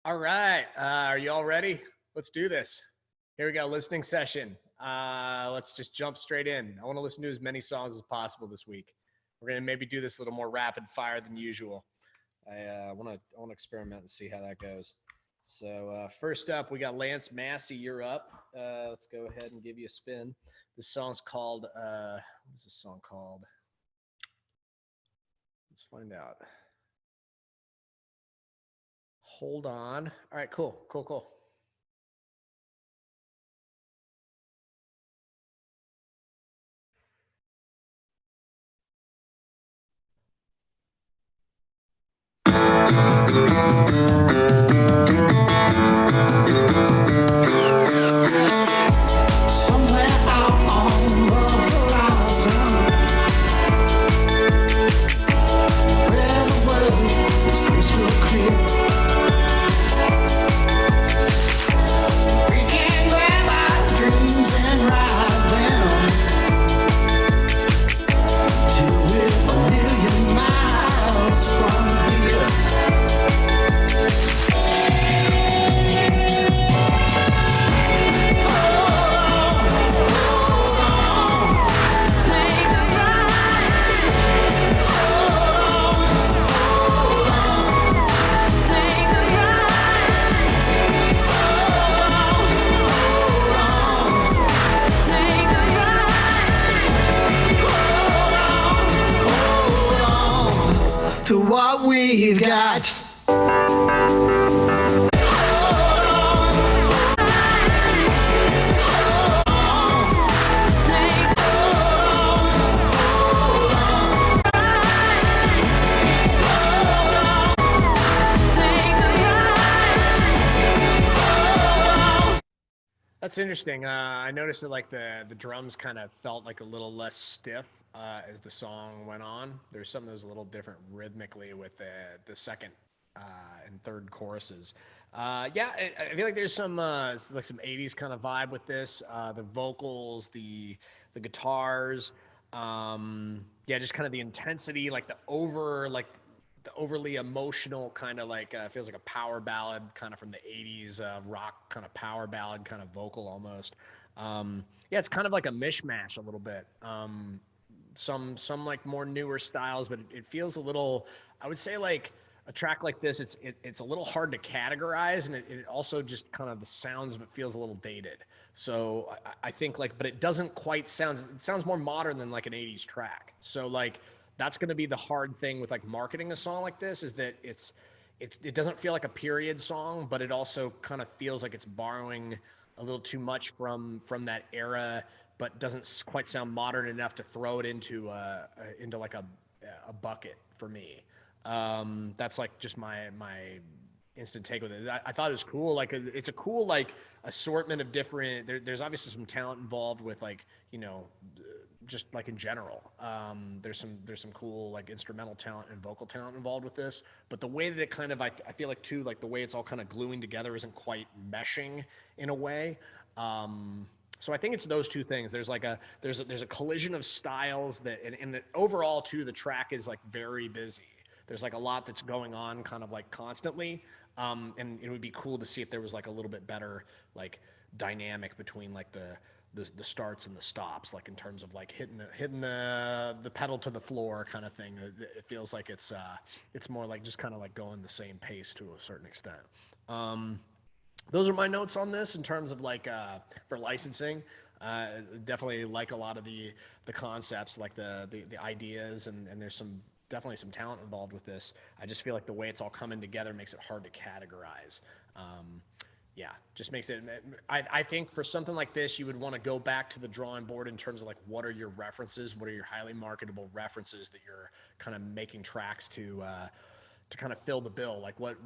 All right. Are you all ready? Let's do this. Here we go. Listening session. Let's just jump straight in. I want to listen to as many songs as possible this week. We're going to maybe do this a little more rapid fire than usual. I want to experiment and see how that goes. So first up, we got Lance Massey. You're up. Let's go ahead and give you a spin. This song's called, what's this song called? Let's find out. Hold on. All right, cool. Somewhere out on the horizon, where the world is crystal clear, we can grab our dreams and ride them till we're a million miles from here. To what we've got. That's interesting. I noticed that like the drums kind of felt like a little less stiff as the song went on. There's something that was a little different rhythmically with the second and third choruses. Yeah, I feel like there's some like some '80s kind of vibe with this. The vocals, the guitars, yeah, just kind of the intensity, like the overly emotional kind of like feels like a power ballad kind of from the 80s rock kind of power ballad kind of vocal almost. Yeah, it's kind of like a mishmash a little bit. Some like more newer styles, but it feels a little, I would say like a track like this, it's a little hard to categorize, and it also just kind of the sounds of it feels a little dated. So I think like, but it doesn't quite sound, it sounds more modern than like an 80s track. So like that's going to be the hard thing with like marketing a song like this, is that it doesn't feel like a period song, but it also kind of feels like it's borrowing a little too much from that era, but doesn't quite sound modern enough to throw it into like a bucket for me. That's like just my instant take with it. I thought it was cool. Like it's a cool like assortment of different. There's obviously some talent involved with like just like in general. There's some cool like instrumental talent and vocal talent involved with this. But the way that it kind of I feel like too, like the way it's all kind of gluing together isn't quite meshing in a way. So I think it's those two things. There's a collision of styles that, and the overall too, the track is like very busy. There's like a lot that's going on kind of like constantly. And it would be cool to see if there was like a little bit better like dynamic between like the starts and the stops, like in terms of like hitting the pedal to the floor kind of thing. It feels like it's more like just kind of like going the same pace to a certain extent. Um, those are my notes on this in terms of like for licensing. Definitely like a lot of the concepts, like the ideas, and there's some definitely some talent involved with this. I just feel like the way it's all coming together makes it hard to categorize. Yeah, just makes it. I think for something like this, you would want to go back to the drawing board in terms of like what are your references, what are your highly marketable references that you're kind of making tracks to kind of fill the bill. Like what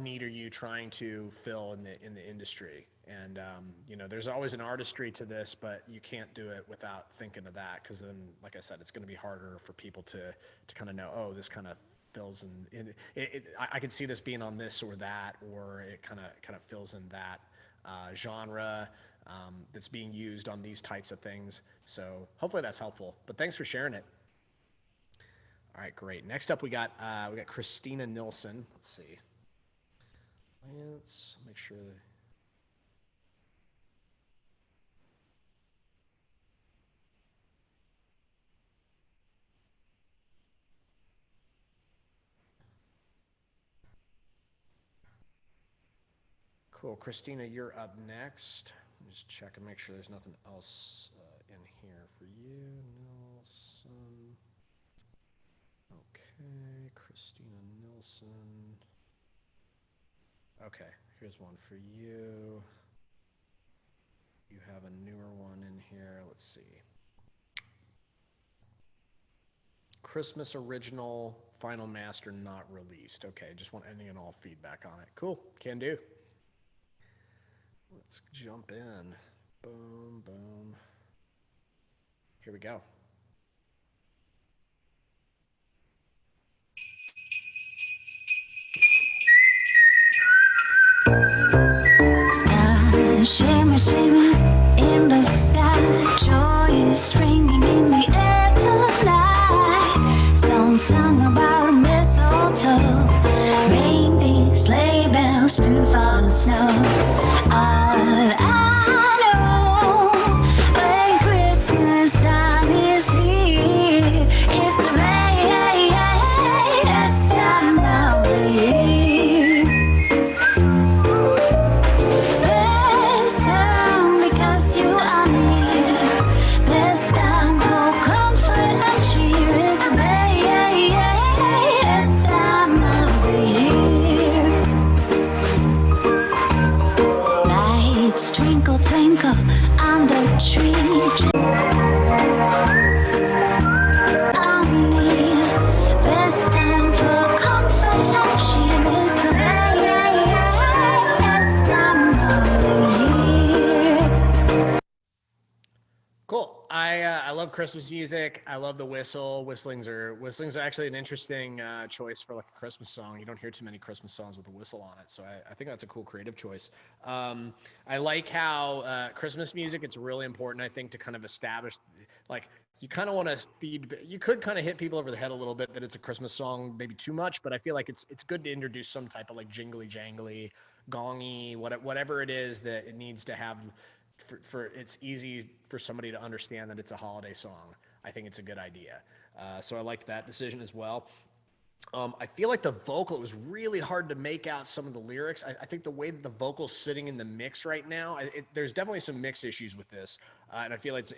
need are you trying to fill in the industry? And there's always an artistry to this, but you can't do it without thinking of that, because then, like I said, it's going to be harder for people to kind of know, oh, this kind of fills I could see this being on this or that, or it kind of fills in that genre that's being used on these types of things. So hopefully that's helpful. But thanks for sharing it. All right, great. Next up, we got Christina Nilsson. Let's see. Let's make sure. Cool. Christina, you're up next. Just check and make sure there's nothing else in here for you. Nilsson. Okay. Christina Nilsson. Okay. Here's one for you. You have a newer one in here. Let's see. Christmas original, final master not released. Okay, just want any and all feedback on it. Cool, can do. Let's jump in. Boom, boom. Here we go. Shimmer, shimmer in the sky. Joy is ringing in the air tonight. Song sung about mistletoe. Reindeer, sleigh bells, roof on snow. All I know when Christmas time is here, it's the best time of the year. Best time because you are near. Best time for comfort and cheer. It's the best time of the year. Lights twinkle, twinkle on the tree. I'm near. Best time for comfort and cheer. It's the best time of the year. Cool. I love Christmas music. I love the whistle. Whistlings are actually an interesting choice for like a Christmas song. You don't hear too many Christmas songs with a whistle on it, so I think that's a cool creative choice. I like how Christmas music. It's really important, I think, to kind of establish like you kind of want to feed. You could kind of hit people over the head a little bit that it's a Christmas song, maybe too much, but I feel like it's good to introduce some type of like jingly jangly, gongy, whatever it is that it needs to have for it's easy for somebody to understand that it's a holiday song. I think it's a good idea. So I liked that decision as well. I feel like the vocal, it was really hard to make out some of the lyrics. I think the way that the vocal's sitting in the mix right now, there's definitely some mix issues with this. And I feel it's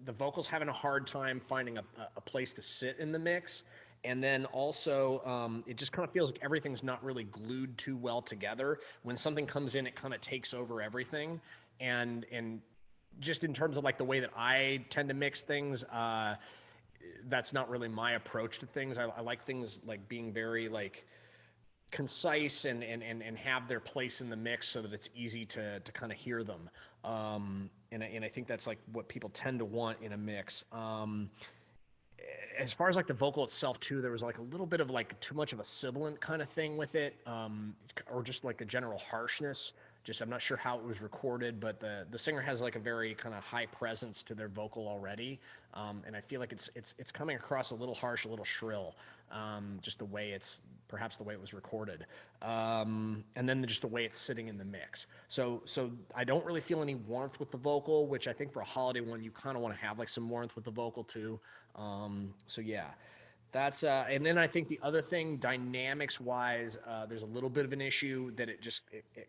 the vocal's having a hard time finding a place to sit in the mix. And then also, it just kind of feels like everything's not really glued too well together. When something comes in, it kind of takes over everything. And just in terms of like the way that I tend to mix things, that's not really my approach to things. I like things like being very like concise and have their place in the mix so that it's easy to kind of hear them. And I think that's like what people tend to want in a mix. As far as like the vocal itself too, there was like a little bit of like too much of a sibilant kind of thing with it, or just like a general harshness. Just I'm not sure how it was recorded, but the singer has like a very kind of high presence to their vocal already, and I feel like it's coming across a little harsh, a little shrill, just the way it's perhaps the way it was recorded, and then just the way it's sitting in the mix. So I don't really feel any warmth with the vocal, which I think for a holiday one you kind of want to have like some warmth with the vocal too. So yeah, that's and then I think the other thing, dynamics wise, there's a little bit of an issue that it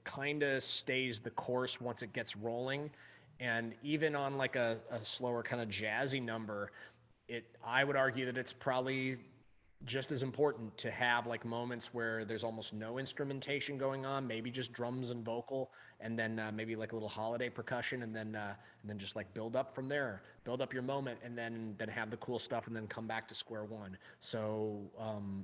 kind of stays the course once it gets rolling, and even on like a slower kind of jazzy number, I would argue that it's probably just as important to have like moments where there's almost no instrumentation going on, maybe just drums and vocal, and then maybe like a little holiday percussion, and then just like build up from there, build up your moment, and then have the cool stuff, and then come back to square one. So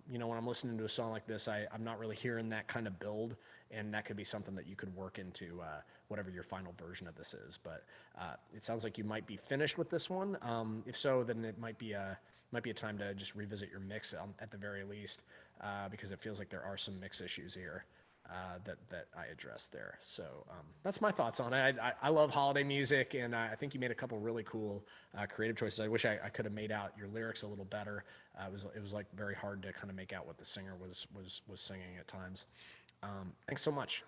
when I'm listening to a song like this, I'm not really hearing that kind of build, and that could be something that you could work into whatever your final version of this is. But it sounds like you might be finished with this one. If so, then it might be a time to just revisit your mix at the very least, because it feels like there are some mix issues here that I addressed there. So that's my thoughts on it. I love holiday music, and I think you made a couple really cool creative choices. I wish I could have made out your lyrics a little better. It was like very hard to kind of make out what the singer was singing at times. Thanks so much.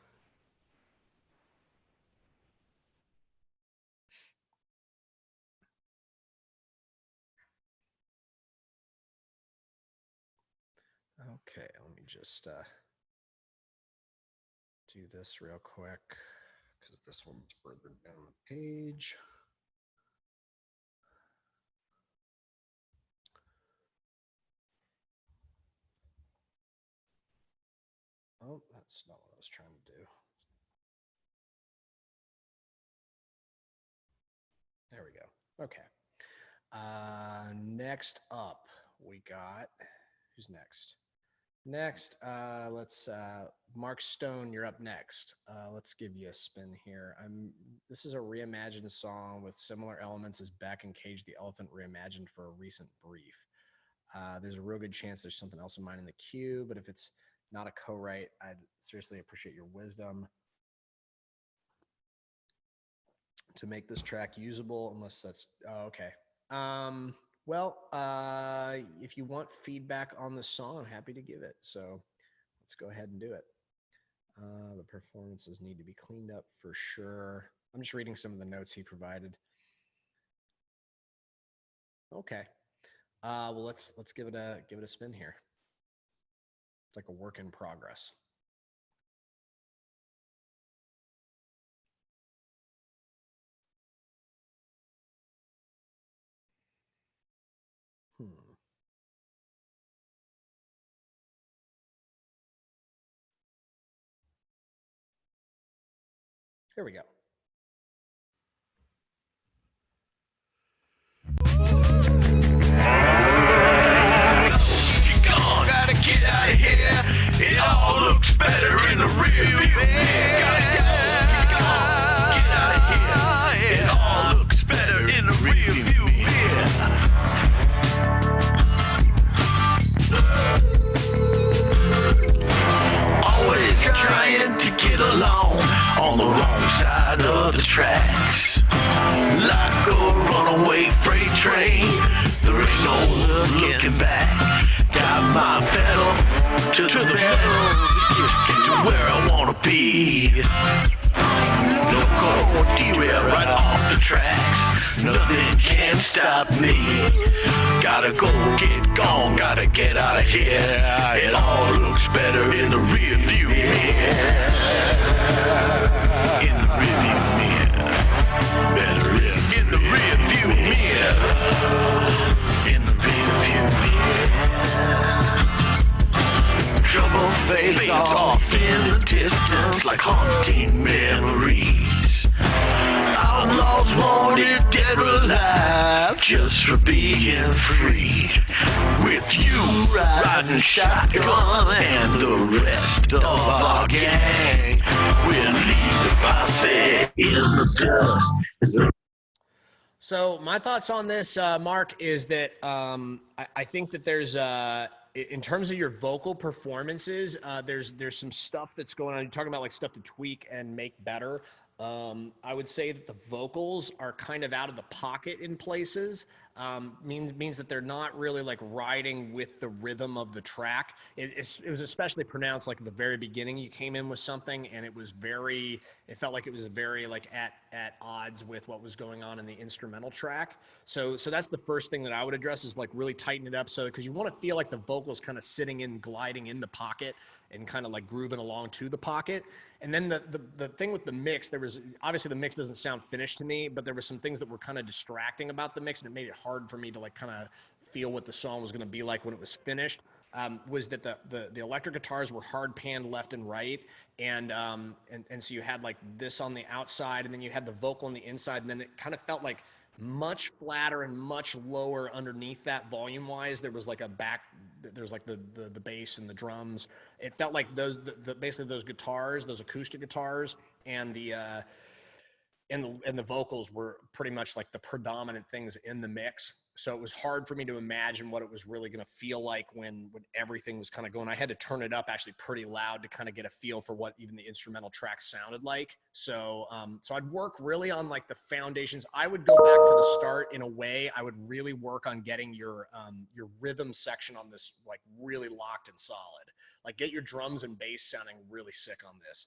Okay, let me just do this real quick because this one's further down the page. Oh, that's not what I was trying to do. There we go. Okay. Next up, we got, who's next? Next, let's Mark Stone, you're up next. Let's give you a spin here. This is a reimagined song with similar elements as Beck and Cage the Elephant reimagined for a recent brief. There's a real good chance there's something else in mind in the queue, but if it's not a co-write, I'd seriously appreciate your wisdom to make this track usable, unless that's, oh, okay. Well, if you want feedback on the song, I'm happy to give it. So let's go ahead and do it. The performances need to be cleaned up for sure. I'm just reading some of the notes he provided. Okay. Well, let's give it a spin here. It's like a work in progress. Here we go. Gotta get out of here. It all looks better in the rear view. Gotta go. Get out of here. It all looks better in the rear view. Always trying to get along on the wrong side of the tracks. Like a runaway freight train, there ain't no looking back. Got my pedal to the metal, get to where I wanna be. No go derail right off the tracks. Nothing can stop me. Gotta go, get gone, gotta get out of here. It all looks better in the rear view mirror. In the rear view mirror. Better in the rear view mirror. In the rear view mirror. Trouble fades off in the distance like haunting memories. Outlaws wanted dead or alive just for being free. With you riding shotgun and the rest of our gang, we'll leave the posse in the dust. So my thoughts on this, Mark, is that I think that there's in terms of your vocal performances, there's some stuff that's going on. You're talking about like stuff to tweak and make better. I would say that the vocals are kind of out of the pocket in places. Means that they're not really like riding with the rhythm of the track. It was especially pronounced like at the very beginning. You came in with something and it felt like it was very like at odds with what was going on in the instrumental track. So that's the first thing that I would address, is like really tighten it up, so because you want to feel like the vocals kind of sitting in, gliding in the pocket and kind of like grooving along to the pocket. And then the thing with the mix, there was obviously the mix doesn't sound finished to me, but there were some things that were kind of distracting about the mix, and it made it hard for me to like kind of feel what the song was going to be like when it was finished. Was that the electric guitars were hard panned left and right, and so you had like this on the outside, and then you had the vocal on the inside, and then it kind of felt like much flatter and much lower underneath that volume wise. There was like there's like the bass and the drums. It felt like basically those guitars, those acoustic guitars, and the vocals were pretty much like the predominant things in the mix. So it was hard for me to imagine what it was really going to feel like when everything was kind of going. I had to turn it up actually pretty loud to kind of get a feel for what even the instrumental track sounded like. So so I'd work really on like the foundations. I would go back to the start in a way. I would really work on getting your rhythm section on this like really locked and solid. Like get your drums and bass sounding really sick on this.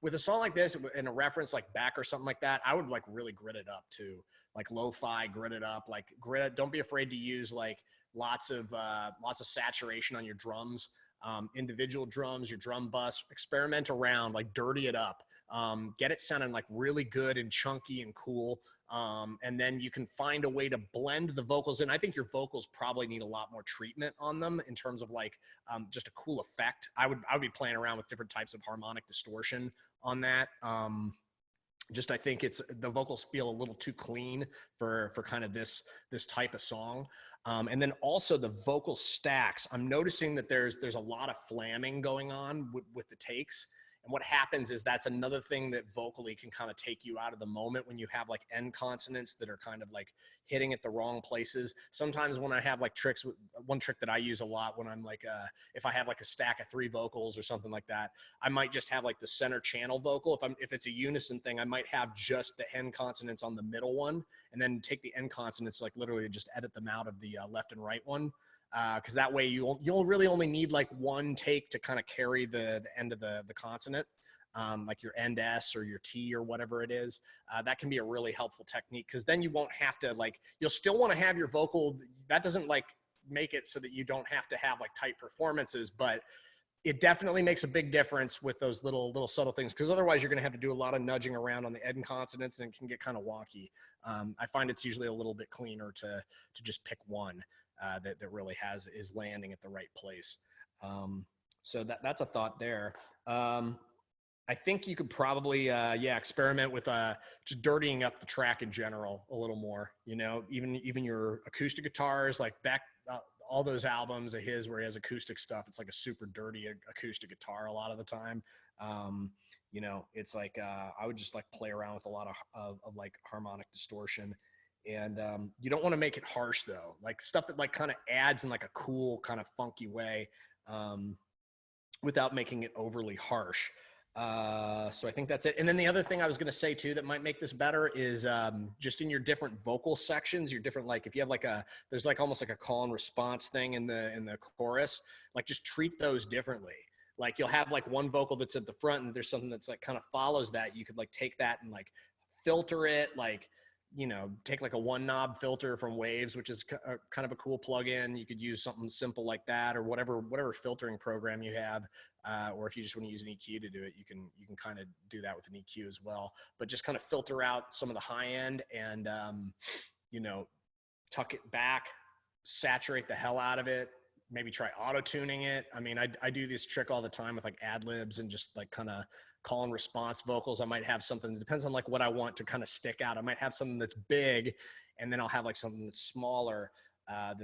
With a song like this and a reference like Beck or something like that, I would like really grit it up too. Like lo-fi, grit it up, like grit it. Don't be afraid to use like lots of saturation on your drums, individual drums, your drum bus, experiment around, like dirty it up, get it sounding like really good and chunky and cool. And then you can find a way to blend the vocals in. I think your vocals probably need a lot more treatment on them in terms of like just a cool effect. I would be playing around with different types of harmonic distortion on that. Just I think it's the vocals feel a little too clean for kind of this type of song. And then also the vocal stacks. I'm noticing that there's a lot of flamming going on with the takes. And what happens is that's another thing that vocally can kind of take you out of the moment when you have like end consonants that are kind of like hitting at the wrong places. Sometimes when I have like tricks, one trick that I use a lot when I'm like, if I have like a stack of 3 vocals or something like that, I might just have like the center channel vocal. If it's a unison thing, I might have just the end consonants on the middle one and then take the end consonants, like literally just edit them out of the left and right one. Because that way you'll really only need like one take to kind of carry the end of the consonant, like your end S or your T or whatever it is. That can be a really helpful technique because then you won't have to like, you'll still want to have your vocal. That doesn't like make it so that you don't have to have like tight performances, but it definitely makes a big difference with those little subtle things because otherwise you're going to have to do a lot of nudging around on the end consonants and it can get kind of wonky. I find it's usually a little bit cleaner to just pick one. That really is landing at the right place. So that's a thought there. I think you could probably, experiment with just dirtying up the track in general a little more, you know, even your acoustic guitars, like Beck, all those albums of his where he has acoustic stuff, it's like a super dirty acoustic guitar a lot of the time. You know, it's like, I would just like play around with a lot of like harmonic distortion. And you don't want to make it harsh though, like stuff that like kind of adds in like a cool kind of funky way without making it overly harsh. So I think that's it. And then the other thing I was going to say too that might make this better is just in your different vocal sections, your different, like if you have like there's like almost like a call and response thing in the chorus, like just treat those differently. Like you'll have like one vocal that's at the front and there's something that's like kind of follows that. You could like take that and like filter it, like, you know, take like a 1-knob filter from Waves, which is kind of a cool plugin. You could use something simple like that or whatever filtering program you have. Or if you just want to use an EQ to do it, you can kind of do that with an EQ as well, but just kind of filter out some of the high end and, you know, tuck it back, saturate the hell out of it. Maybe try auto tuning it. I mean, I do this trick all the time with like ad libs and just like kind of call and response vocals. I might have something that depends on like what I want to kind of stick out. I might have something that's big and then I'll have like something that's smaller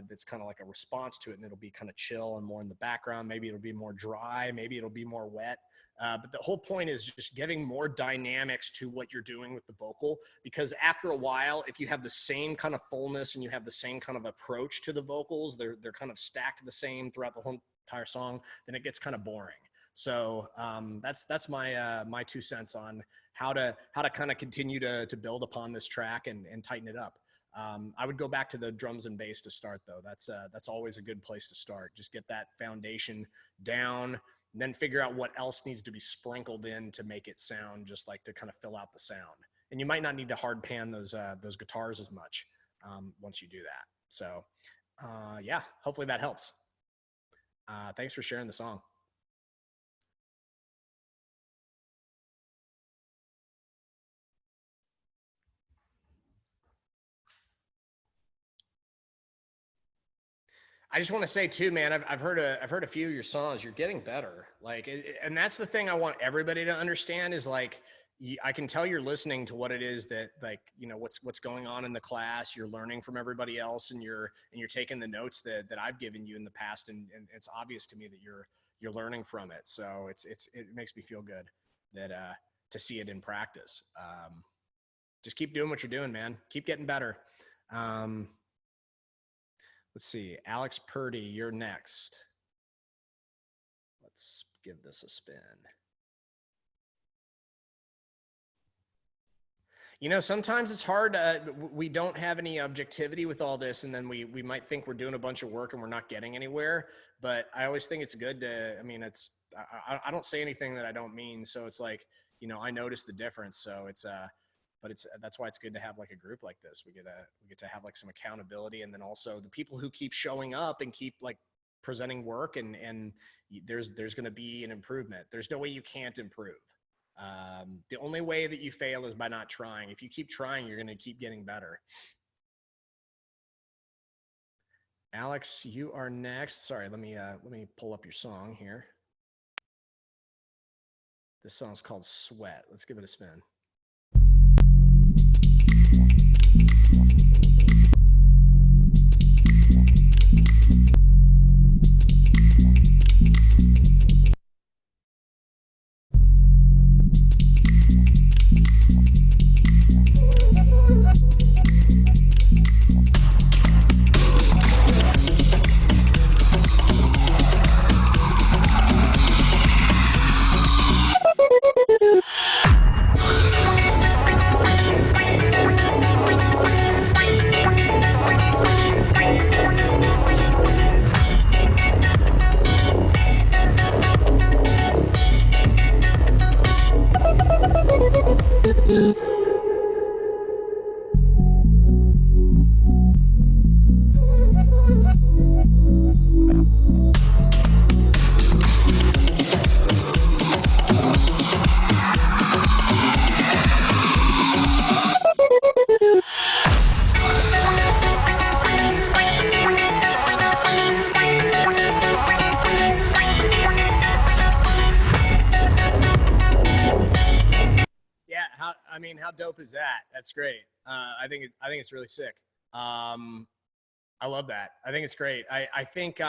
that's kind of like a response to it, and it'll be kind of chill and more in the background. Maybe it'll be more dry, maybe it'll be more wet. But the whole point is just giving more dynamics to what you're doing with the vocal, because after a while, if you have the same kind of fullness and you have the same kind of approach to the vocals, they're kind of stacked the same throughout the whole entire song, then it gets kind of boring. So that's my 2 cents on how to kind of continue to build upon this track and tighten it up. I would go back to the drums and bass to start though. That's always a good place to start. Just get that foundation down, and then figure out what else needs to be sprinkled in to make it sound just like to kind of fill out the sound. And you might not need to hard pan those guitars as much once you do that. So yeah, hopefully that helps. Thanks for sharing the song. I just want to say too, man, I've heard a few of your songs. You're getting better. Like, and that's the thing I want everybody to understand is like, I can tell you're listening to what it is that, like, you know, what's going on in the class. You're learning from everybody else, and you're taking the notes that I've given you in the past, and it's obvious to me that you're learning from it. So it makes me feel good that to see it in practice. Just keep doing what you're doing, man. Keep getting better. Let's see. Alex Purdy, you're next. Let's give this a spin. You know, sometimes it's hard. We don't have any objectivity with all this, and then we might think we're doing a bunch of work and we're not getting anywhere. But I always think it's good to. I mean, it's I don't say anything that I don't mean. So it's like, you know, I notice the difference. So it's but it's that's why it's good to have like a group like this. We get to have like some accountability, and then also the people who keep showing up and keep like presenting work, and there's going to be an improvement. There's no way you can't improve. The only way that you fail is by not trying. If you keep trying, you're going to keep getting better. Alex, you are next. Sorry, let me pull up your song here. This song's called Sweat. Let's give it a spin. How dope is that? That's great. I think it's really sick. I love that. I think it's great. I think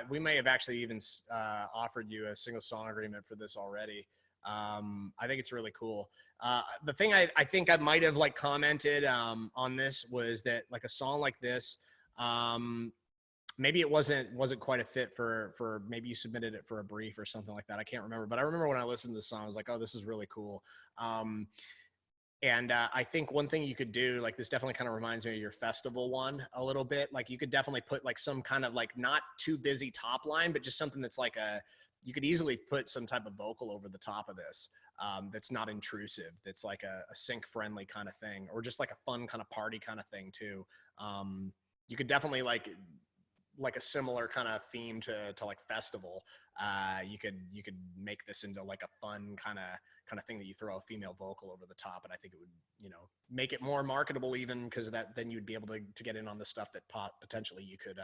we may have actually even offered you a single song agreement for this already. I think it's really cool. The thing I think I might have like commented on this was that like a song like this, maybe it wasn't quite a fit for maybe you submitted it for a brief or something like that. I can't remember, but I remember when I listened to the song, I was like, oh, this is really cool. And I think one thing you could do, like this definitely kind of reminds me of your festival one a little bit. Like you could definitely put like some kind of like not too busy top line, but just something that's like you could easily put some type of vocal over the top of this that's not intrusive. That's like a sync friendly kind of thing, or just like a fun kind of party kind of thing too. You could definitely like a similar kind of theme to like festival. You could make this into like a fun kind of thing that you throw a female vocal over the top, and I think it would, you know, make it more marketable even because of that. Then you'd be able to get in on the stuff that potentially you could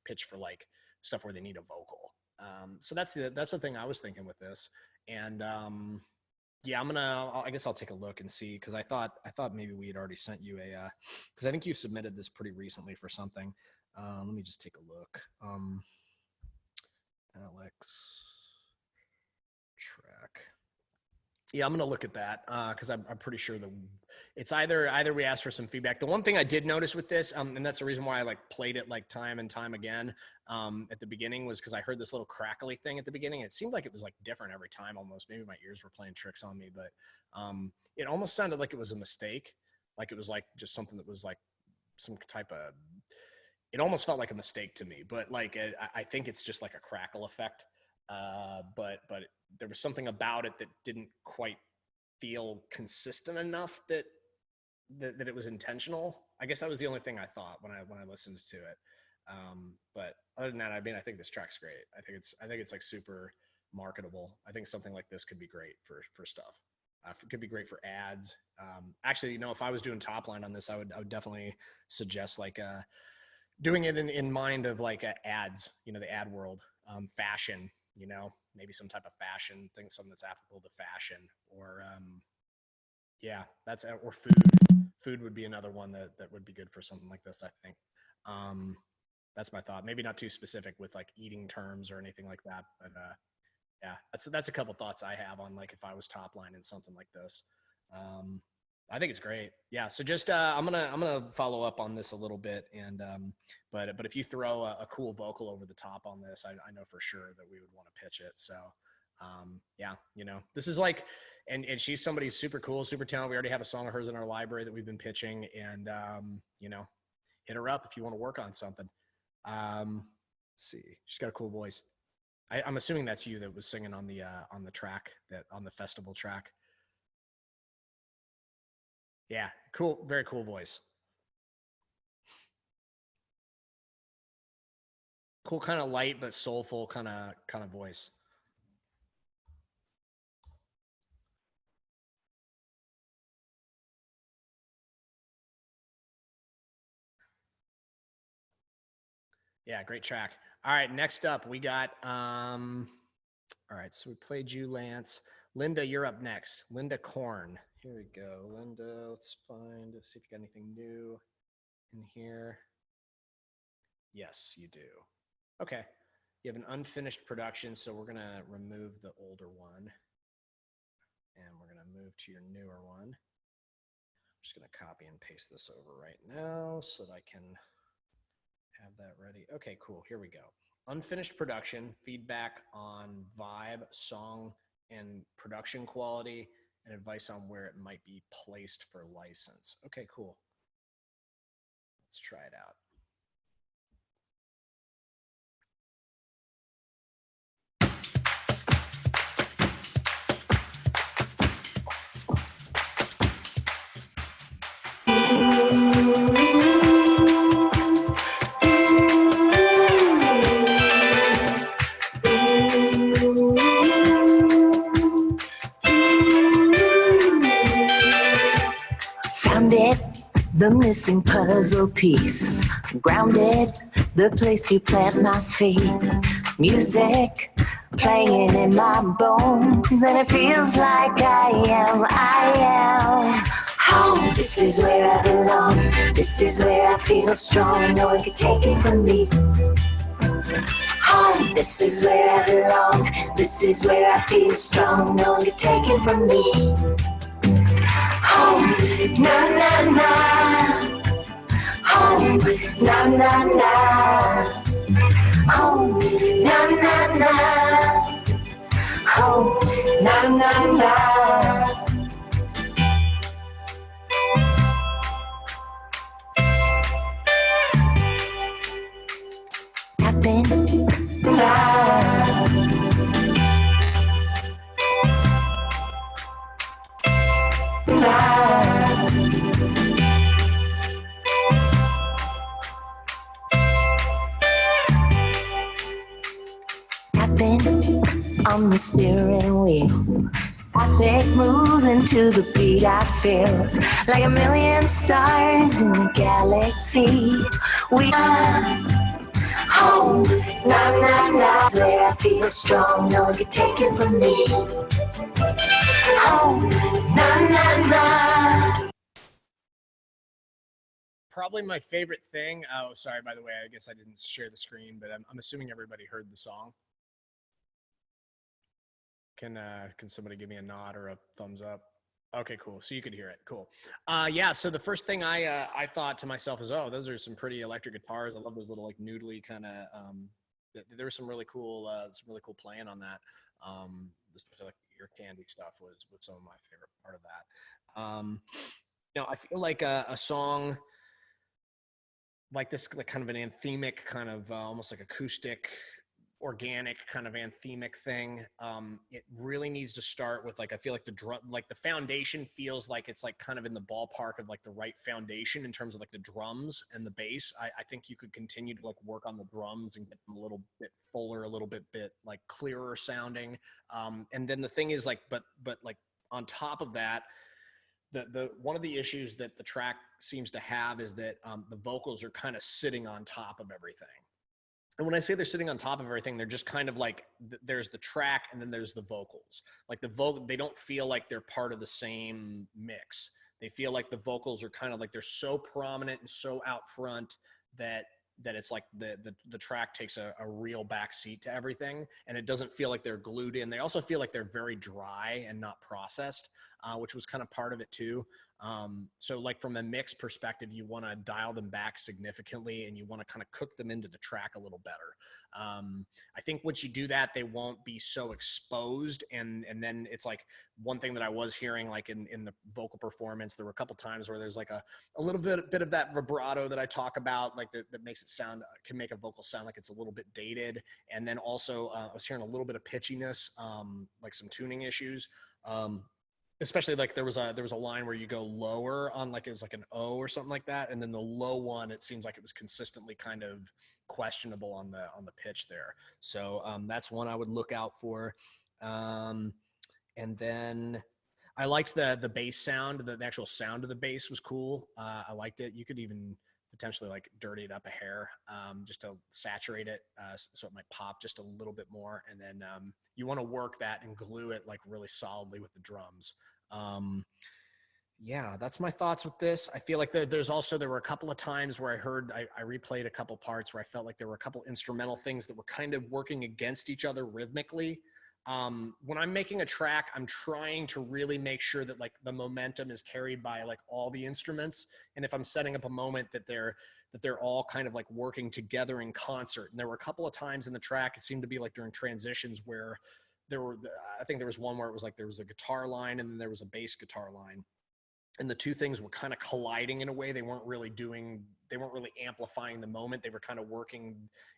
pitch for, like stuff where they need a vocal. So that's the thing I was thinking with this. And yeah, I guess I'll take a look and see, because I thought maybe we had already sent you because I think you submitted this pretty recently for something. Let me just take a look. Alex track. Yeah, I'm gonna look at that because I'm pretty sure it's either we asked for some feedback. The one thing I did notice with this, and that's the reason why I like played it like time and time again at the beginning, was because I heard this little crackly thing at the beginning. It seemed like it was like different every time almost. Maybe my ears were playing tricks on me, but it almost sounded like it was a mistake. Like it was like just something that was like some type of. It almost felt like a mistake to me, but like I think it's just like a crackle effect. But there was something about it that didn't quite feel consistent enough that it was intentional. I guess that was the only thing I thought when I listened to it. But other than that, I mean, I think this track's great. I think it's like super marketable. I think something like this could be great for stuff. It could be great for ads. Actually, you know, if I was doing top line on this, I would definitely suggest like doing it in mind of like ads, you know, the ad world, fashion, you know, maybe some type of fashion thing, something that's applicable to fashion, or yeah, or food would be another one that would be good for something like this, I think. That's my thought. Maybe not too specific with like eating terms or anything like that, but yeah, that's a couple thoughts I have on like if I was top line in something like this. I think it's great. Yeah. So just I'm gonna follow up on this a little bit, and but if you throw a cool vocal over the top on this, I know for sure that we would want to pitch it. So yeah, this is like, and she's somebody super cool, super talented. We already have a song of hers in our library that we've been pitching, and hit her up if you want to work on something. Let's see, she's got a cool voice. I'm assuming that's you that was singing on the track, that on the festival track. Yeah, cool, very cool voice. Cool, kind of light but soulful kind of voice. Yeah, great track. All right, next up we got all right, so we played you, Lance. Linda, you're up next. Linda Korn. Here we go. Linda, let's see if you got anything new in here. Yes, you do. Okay. You have an unfinished production, so we're gonna remove the older one. And we're gonna move to your newer one. I'm just gonna copy and paste this over right now so that I can have that ready. Okay, cool. Here we go. Unfinished production, feedback on vibe, song, and production quality, and advice on where it might be placed for license. Okay, cool. Let's try it out. Found it, the missing puzzle piece. Grounded, the place to plant my feet. Music playing in my bones, and it feels like I am home. This is where I belong. This is where I feel strong. No one can take it from me. Home, this is where I belong. This is where I feel strong. No one can take it from me. Home, na na na. Home, na na na. Home, na na na. Home, na na na. Happen now. On the steering wheel, traffic moving to the beat I feel, like a million stars in the galaxy. We are home, na na na. Where I feel strong, no one can take it from me. Home, na na na. Probably my favorite thing. Oh, sorry, by the way, I guess I didn't share the screen, but I'm assuming everybody heard the song. Can somebody give me a nod or a thumbs up? Okay, cool. So you could hear it. Cool. Yeah. So the first thing I thought to myself is, oh, those are some pretty electric guitars. I love those little like noodly kind of. There was some really cool playing on that. Especially like the ear candy stuff was some of my favorite part of that. I feel like a song like this, like kind of an anthemic, kind of almost like acoustic, organic kind of anthemic thing. It really needs to start with, like, I feel like the drum, like the foundation feels like it's like kind of in the ballpark of like the right foundation in terms of like the drums and the bass. I think you could continue to like work on the drums and get them a little bit fuller, a little bit like clearer sounding. And then the thing is like, but like on top of that, the one of the issues that the track seems to have is that the vocals are kind of sitting on top of everything. And when I say they're sitting on top of everything, they're just kind of like, there's the track and then there's the vocals. Like they don't feel like they're part of the same mix. They feel like the vocals are kind of like, they're so prominent and so out front that it's like the track takes a real backseat to everything, and it doesn't feel like they're glued in. They also feel like they're very dry and not processed. which was kind of part of it too. So like from a mix perspective, you want to dial them back significantly and you want to kind of cook them into the track a little better. I think once you do that, they won't be so exposed. And then it's like one thing that I was hearing, like in the vocal performance, there were a couple times where there's like a little bit of that vibrato that I talk about, like that makes it sound, can make a vocal sound like it's a little bit dated. And then also I was hearing a little bit of pitchiness, like some tuning issues. Especially like there was a line where you go lower on, like it was like an O or something like that, and then the low one, it seems like it was consistently kind of questionable on the pitch there. So that's one I would look out for. And then I liked the bass sound. The actual sound of the bass was cool. I liked it. You could even potentially like dirty it up a hair, just to saturate it, so it might pop just a little bit more. And then you want to work that and glue it like really solidly with the drums. Yeah, that's my thoughts with this. I feel like there were a couple of times where I replayed a couple parts where I felt like there were a couple instrumental things that were kind of working against each other rhythmically. When I'm making a track, I'm trying to really make sure that like the momentum is carried by like all the instruments. And if I'm setting up a moment that they're all kind of like working together in concert. And there were a couple of times in the track, it seemed to be like during transitions where I think there was one where it was like there was a guitar line and then there was a bass guitar line. And the two things were kind of colliding in a way. They weren't really amplifying the moment. They were kind of working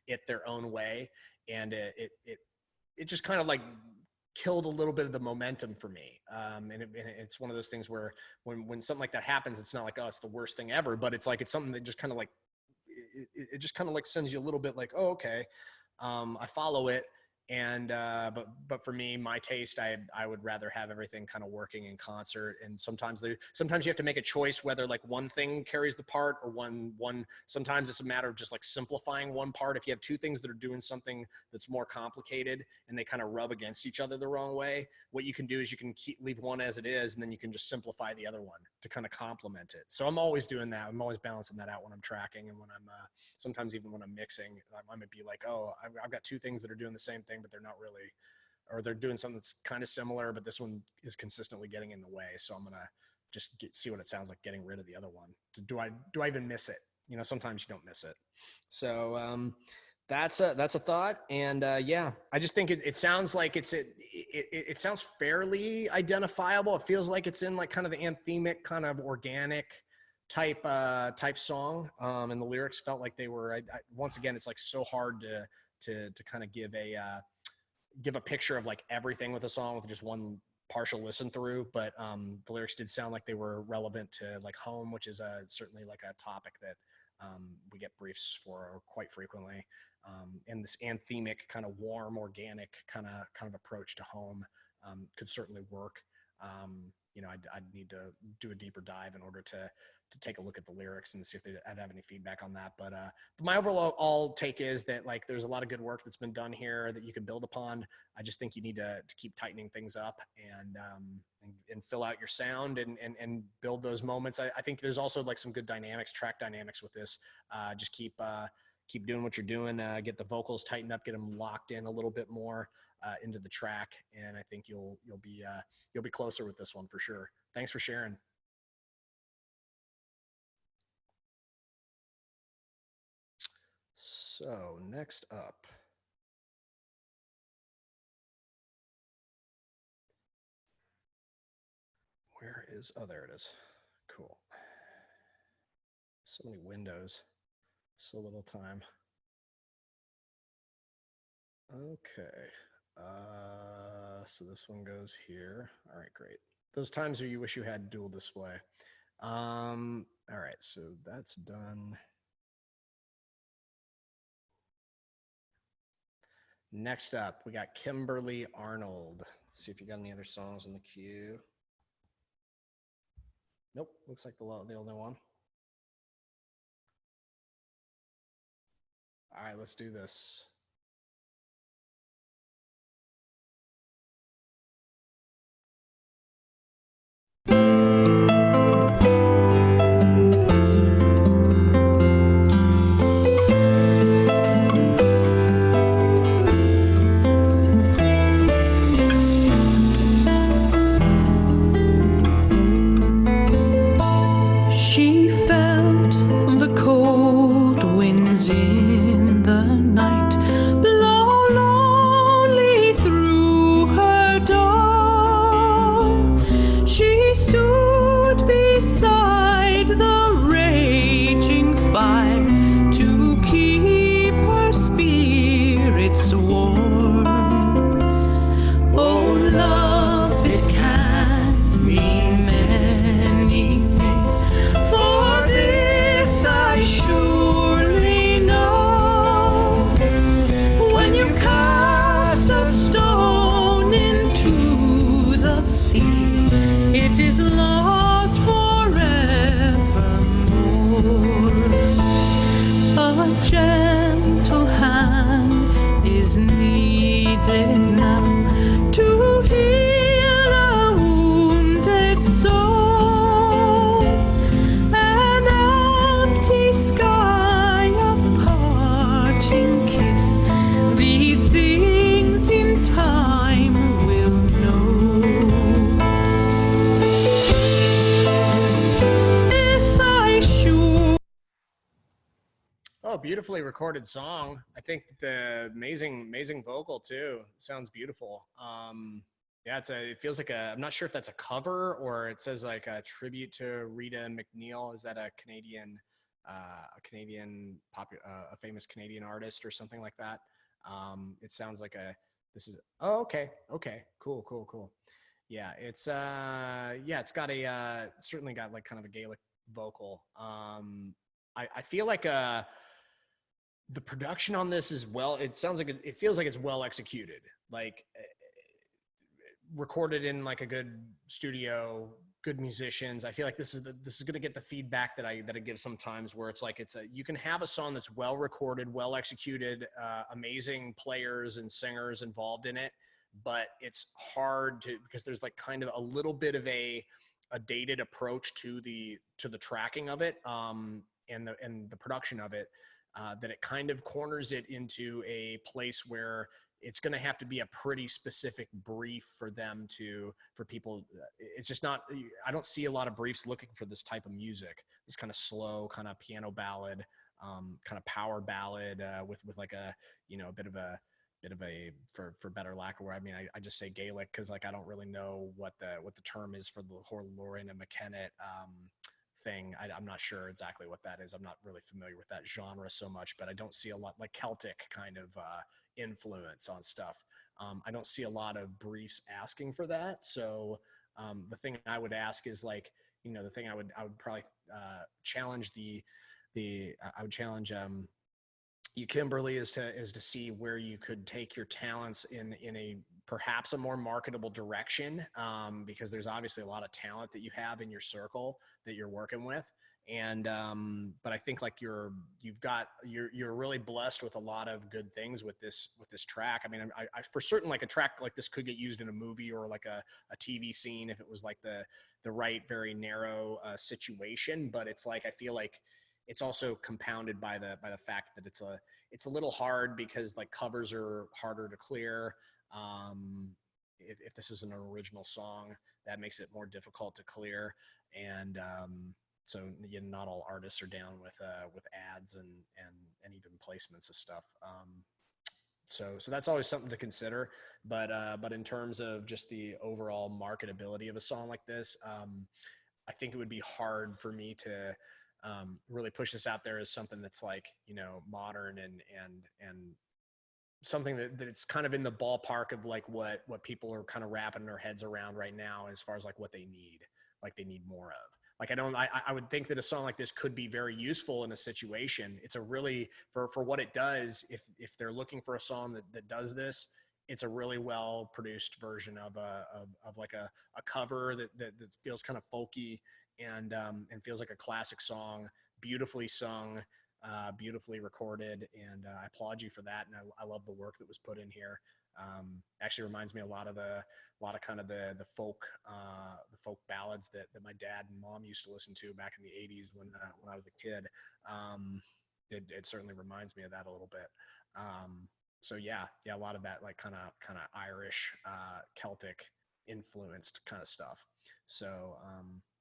it their own way. And it just kind of like killed a little bit of the momentum for me. And it's one of those things where when something like that happens, it's not like, oh, it's the worst thing ever, but it's like, it's something that just kind of like, it just kind of like sends you a little bit like, oh, okay. I follow it. And, but for me, my taste, I would rather have everything kind of working in concert. And sometimes you have to make a choice whether like one thing carries the part or sometimes it's a matter of just like simplifying one part. If you have two things that are doing something that's more complicated and they kind of rub against each other the wrong way, what you can do is you can leave one as it is, and then you can just simplify the other one to kind of complement it. So I'm always doing that. I'm always balancing that out when I'm tracking, and when I'm, sometimes even when I'm mixing, I might be like, oh, I've got two things that are doing the same thing, but they're not really, or they're doing something that's kind of similar, but this one is consistently getting in the way. So I'm going to just see what it sounds like getting rid of the other one. Do I even miss it? You know, sometimes you don't miss it. So that's a thought. And yeah, I just think it sounds like it sounds fairly identifiable. It feels like it's in like kind of the anthemic kind of organic type song. And the lyrics felt like they were, once again, it's like so hard to kind of give a picture of like everything with a song with just one partial listen through. But the lyrics did sound like they were relevant to like home, which is certainly like a topic that we get briefs for quite frequently. And this anthemic kind of warm, organic kind of approach to home could certainly work. You know, I'd need to do a deeper dive in order to take a look at the lyrics and see if I'd have any feedback on that. But my overall take is that like there's a lot of good work that's been done here that you can build upon. I just think you need to keep tightening things up and fill out your sound and build those moments. I think there's also like some good dynamics, track dynamics with this. Just keep doing what you're doing. Get the vocals tightened up, get them locked in a little bit more into the track, and I think you'll be closer with this one for sure. Thanks for sharing. So next up, where is, oh, there it is. Cool. So many windows, so little time. Okay. So this one goes here. All right, great. Those times where you wish you had dual display. All right, so that's done. Next up, we got Kimberly Arnold. Let's see if you got any other songs in the queue. Nope, looks like the only one. All right, let's do this. it's warm. Oh, love, it can mean many things. For this I surely know. When you cast a stone into the sea, it is lost forevermore. A gentle hand is needed now to heal a wounded soul. An empty sky, a parting kiss, these things in time will know. This I sure. Oh, beautifully recorded song. I think the amazing vocal too. Sounds beautiful. Yeah, it feels like I'm not sure if that's a cover or it says like a tribute to Rita McNeil. Is that a famous Canadian artist or something like that? It sounds like oh, okay. Cool. Yeah, it's got certainly got like kind of a Gaelic vocal. I feel like the production on this is it sounds like it feels like it's well executed, like recorded in like a good studio, good musicians. I feel like this is going to get the feedback that I give sometimes, where it's like you can have a song that's well recorded, well executed, amazing players and singers involved in it, but it's hard because there's like kind of a little bit of a dated approach to the tracking of it, and the production of it, that it kind of corners it into a place where it's going to have to be a pretty specific brief for people. It's just not, I don't see a lot of briefs looking for this type of music, this kind of slow, kind of piano ballad, kind of power ballad, with like a bit of a, for better lack of word. I mean, I just say Gaelic because like I don't really know what the term is for the Lorraine and McKenna thing. I'm not sure exactly what that is. I'm not really familiar with that genre so much, but I don't see a lot like Celtic kind of influence on stuff. I don't see a lot of briefs asking for that. So the thing I would ask is like, the thing I would probably challenge I would challenge you, Kimberly, is to see where you could take your talents in a perhaps a more marketable direction, because there's obviously a lot of talent that you have in your circle that you're working with, and but I think like you're really blessed with a lot of good things with this track. I mean, I for certain like a track like this could get used in a movie or like a TV scene if it was like the right very narrow situation, but it's like I feel like it's also compounded by the fact that it's a little hard because like covers are harder to clear. If this is an original song, that makes it more difficult to clear, and so not all artists are down with ads and even placements of stuff. So that's always something to consider. But in terms of just the overall marketability of a song like this, I think it would be hard for me to really push this out there as something that's like, modern and something that it's kind of in the ballpark of like what people are kind of wrapping their heads around right now as far as like what they need more of. Like I would think that a song like this could be very useful in a situation. It's a really, for what it does, if they're looking for a song that does this, it's a really well produced version of like a cover that feels kind of folky and feels like a classic song, beautifully sung, beautifully recorded, and I applaud you for that. And I love the work that was put in here. Actually reminds me a lot of the folk ballads that my dad and mom used to listen to back in the 80s when I was a kid. It certainly reminds me of that a little bit. So yeah, a lot of that like kind of Irish, Celtic influenced kind of stuff. So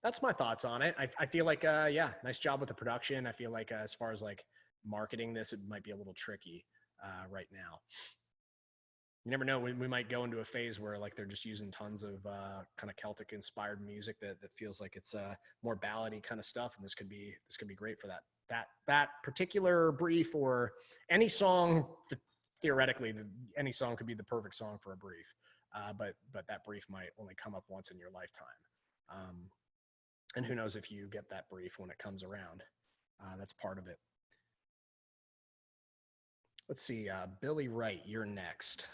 that's my thoughts on it. I feel like nice job with the production. I feel like as far as like marketing this, it might be a little tricky right now. You never know. We might go into a phase where like they're just using tons of kind of Celtic inspired music that feels like it's more ballady kind of stuff, and this could be great for that particular brief or any song theoretically, any song could be the perfect song for a brief, but that brief might only come up once in your lifetime. And who knows if you get that brief when it comes around. That's part of it. Let's see, Billy Wright, you're next.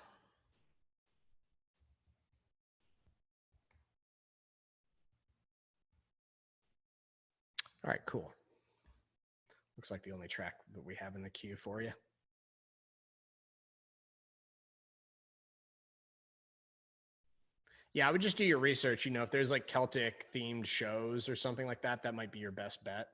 All right, cool. Looks like the only track that we have in the queue for you. Yeah, I would just do your research. If there's like Celtic themed shows or something like that, that might be your best bet.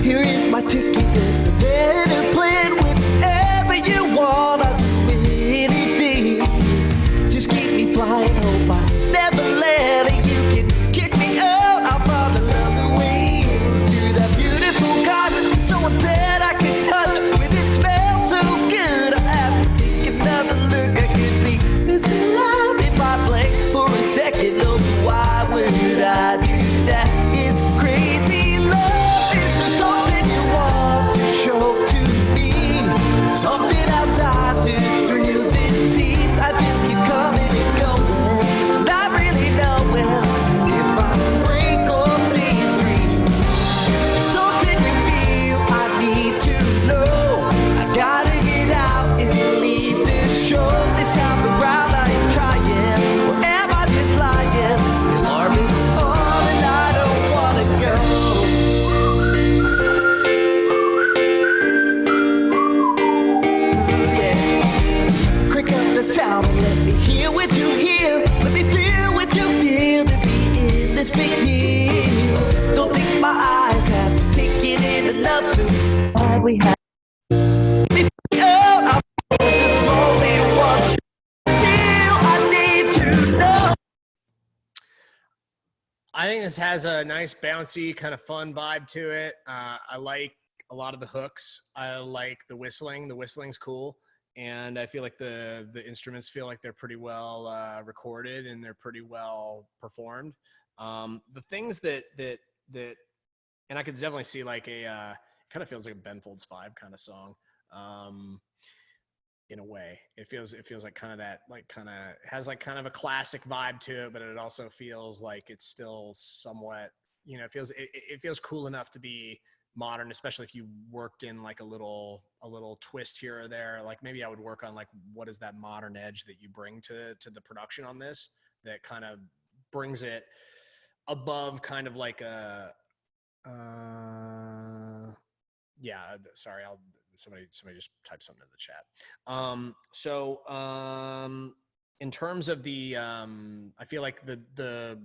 Here is my ticket, there's no better plan. Whenever you want, I'll do anything. Just keep me flying, hope I never let it. You can kick me out, I'll follow the way to that beautiful garden. Someone said I could touch, but it smells so good. I have to take another look. I could be missing love if I blink for a second. Oh, why would I do that? It's crazy love. Something you want to show to me, something outside the thrills it seems. I just keep coming and going, not really knowing if I break or see through. Something you feel I need to know. I gotta get out and leave this show. This time around I ain't trying, or am I just lying? The alarm is on and I don't wanna go. Sound and let me hear what you hear. Let me feel what you feel to be in this big deal. Don't think my eyes have taken in enough, so glad we have. Oh, I'm only one feel I need to know. I think this has a nice, bouncy, kind of fun vibe to it. I like a lot of the hooks. I like the whistling. The whistling's cool. And I feel like the instruments feel like they're pretty well recorded and they're pretty well performed. The things that and I could definitely see like a kind of feels like a Ben Folds 5 kind of song. In a way, it feels like kind of that, like kind of has like kind of a classic vibe to it, but it also feels like it's still somewhat, it feels cool enough to be modern, especially if you worked in like a little twist here or there. Like maybe I would work on like, what is that modern edge that you bring to the production on this that kind of brings it above kind of like a sorry, somebody just typed something in the chat. In terms of the I feel like the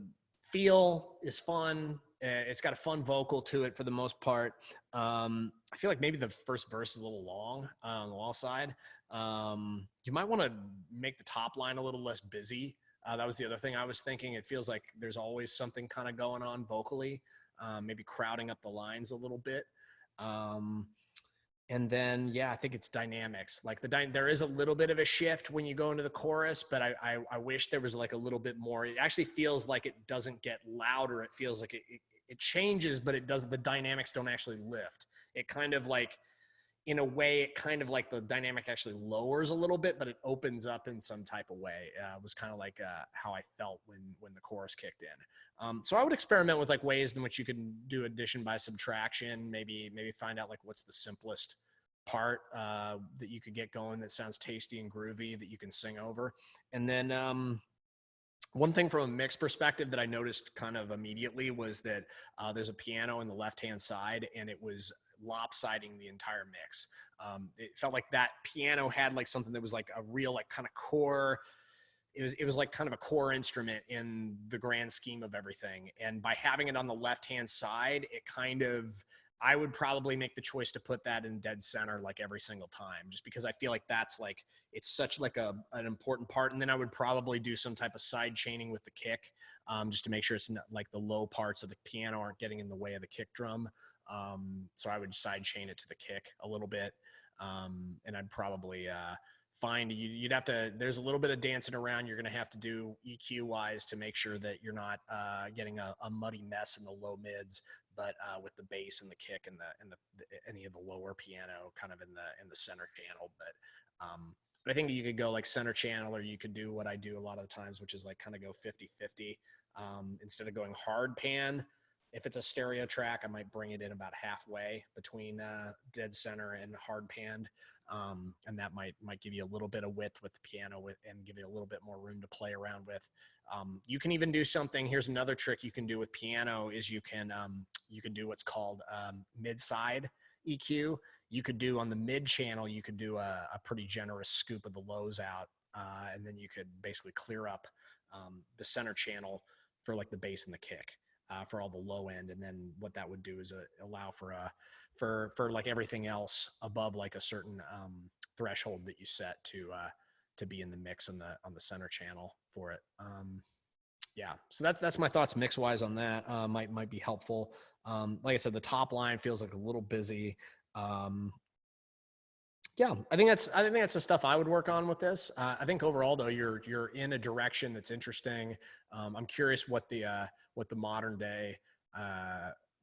feel is fun. It's got a fun vocal to it for the most part. I feel like maybe the first verse is a little long on the long side. You might want to make the top line a little less busy. That was the other thing I was thinking. It feels like there's always something kind of going on vocally, maybe crowding up the lines a little bit. And then, I think it's dynamics. Like there is a little bit of a shift when you go into the chorus, but I wish there was like a little bit more. It actually feels like it doesn't get louder. It feels like it changes, but the dynamics don't actually lift. It kind of like, in a way, it kind of like the dynamic actually lowers a little bit, but it opens up in some type of way. It was kind of like how I felt when the chorus kicked in. So I would experiment with like ways in which you can do addition by subtraction, maybe find out like what's the simplest part that you could get going that sounds tasty and groovy that you can sing over. And then one thing from a mix perspective that I noticed kind of immediately was that there's a piano on the left-hand side, and it was lopsiding the entire mix. It felt like that piano had like something that was like a real like kind of core. It was like kind of a core instrument in the grand scheme of everything. And by having it on the left-hand side, it kind of I would probably make the choice to put that in dead center like every single time, just because I feel like that's like, it's such like an important part. And then I would probably do some type of side chaining with the kick, just to make sure it's not like the low parts of the piano aren't getting in the way of the kick drum. So I would side chain it to the kick a little bit. And I'd probably find you'd have to, there's a little bit of dancing around you're going to have to do EQ wise to make sure that you're not getting a muddy mess in the low mids, but with the bass and the kick and the any of the lower piano kind of in the center channel. But I think you could go like center channel, or you could do what I do a lot of the times, which is like kind of go 50-50. Instead of going hard pan, if it's a stereo track, I might bring it in about halfway between dead center and hard pan. And that might give you a little bit of width with the piano and give you a little bit more room to play around with. You can even do something. Here's another trick you can do with piano is you can do what's called mid-side EQ. You could do on the mid channel, you could do a pretty generous scoop of the lows out. And then you could basically clear up the center channel for like the bass and the kick. For all the low end, and then what that would do is allow for like everything else above like a certain threshold that you set to be in the mix on the center channel for it. Yeah, so that's my thoughts mix wise on that. Might be helpful. Like I said, the top line feels like a little busy. Yeah, I think that's the stuff I would work on with this. I think overall though, you're in a direction that's interesting. I'm curious what the modern day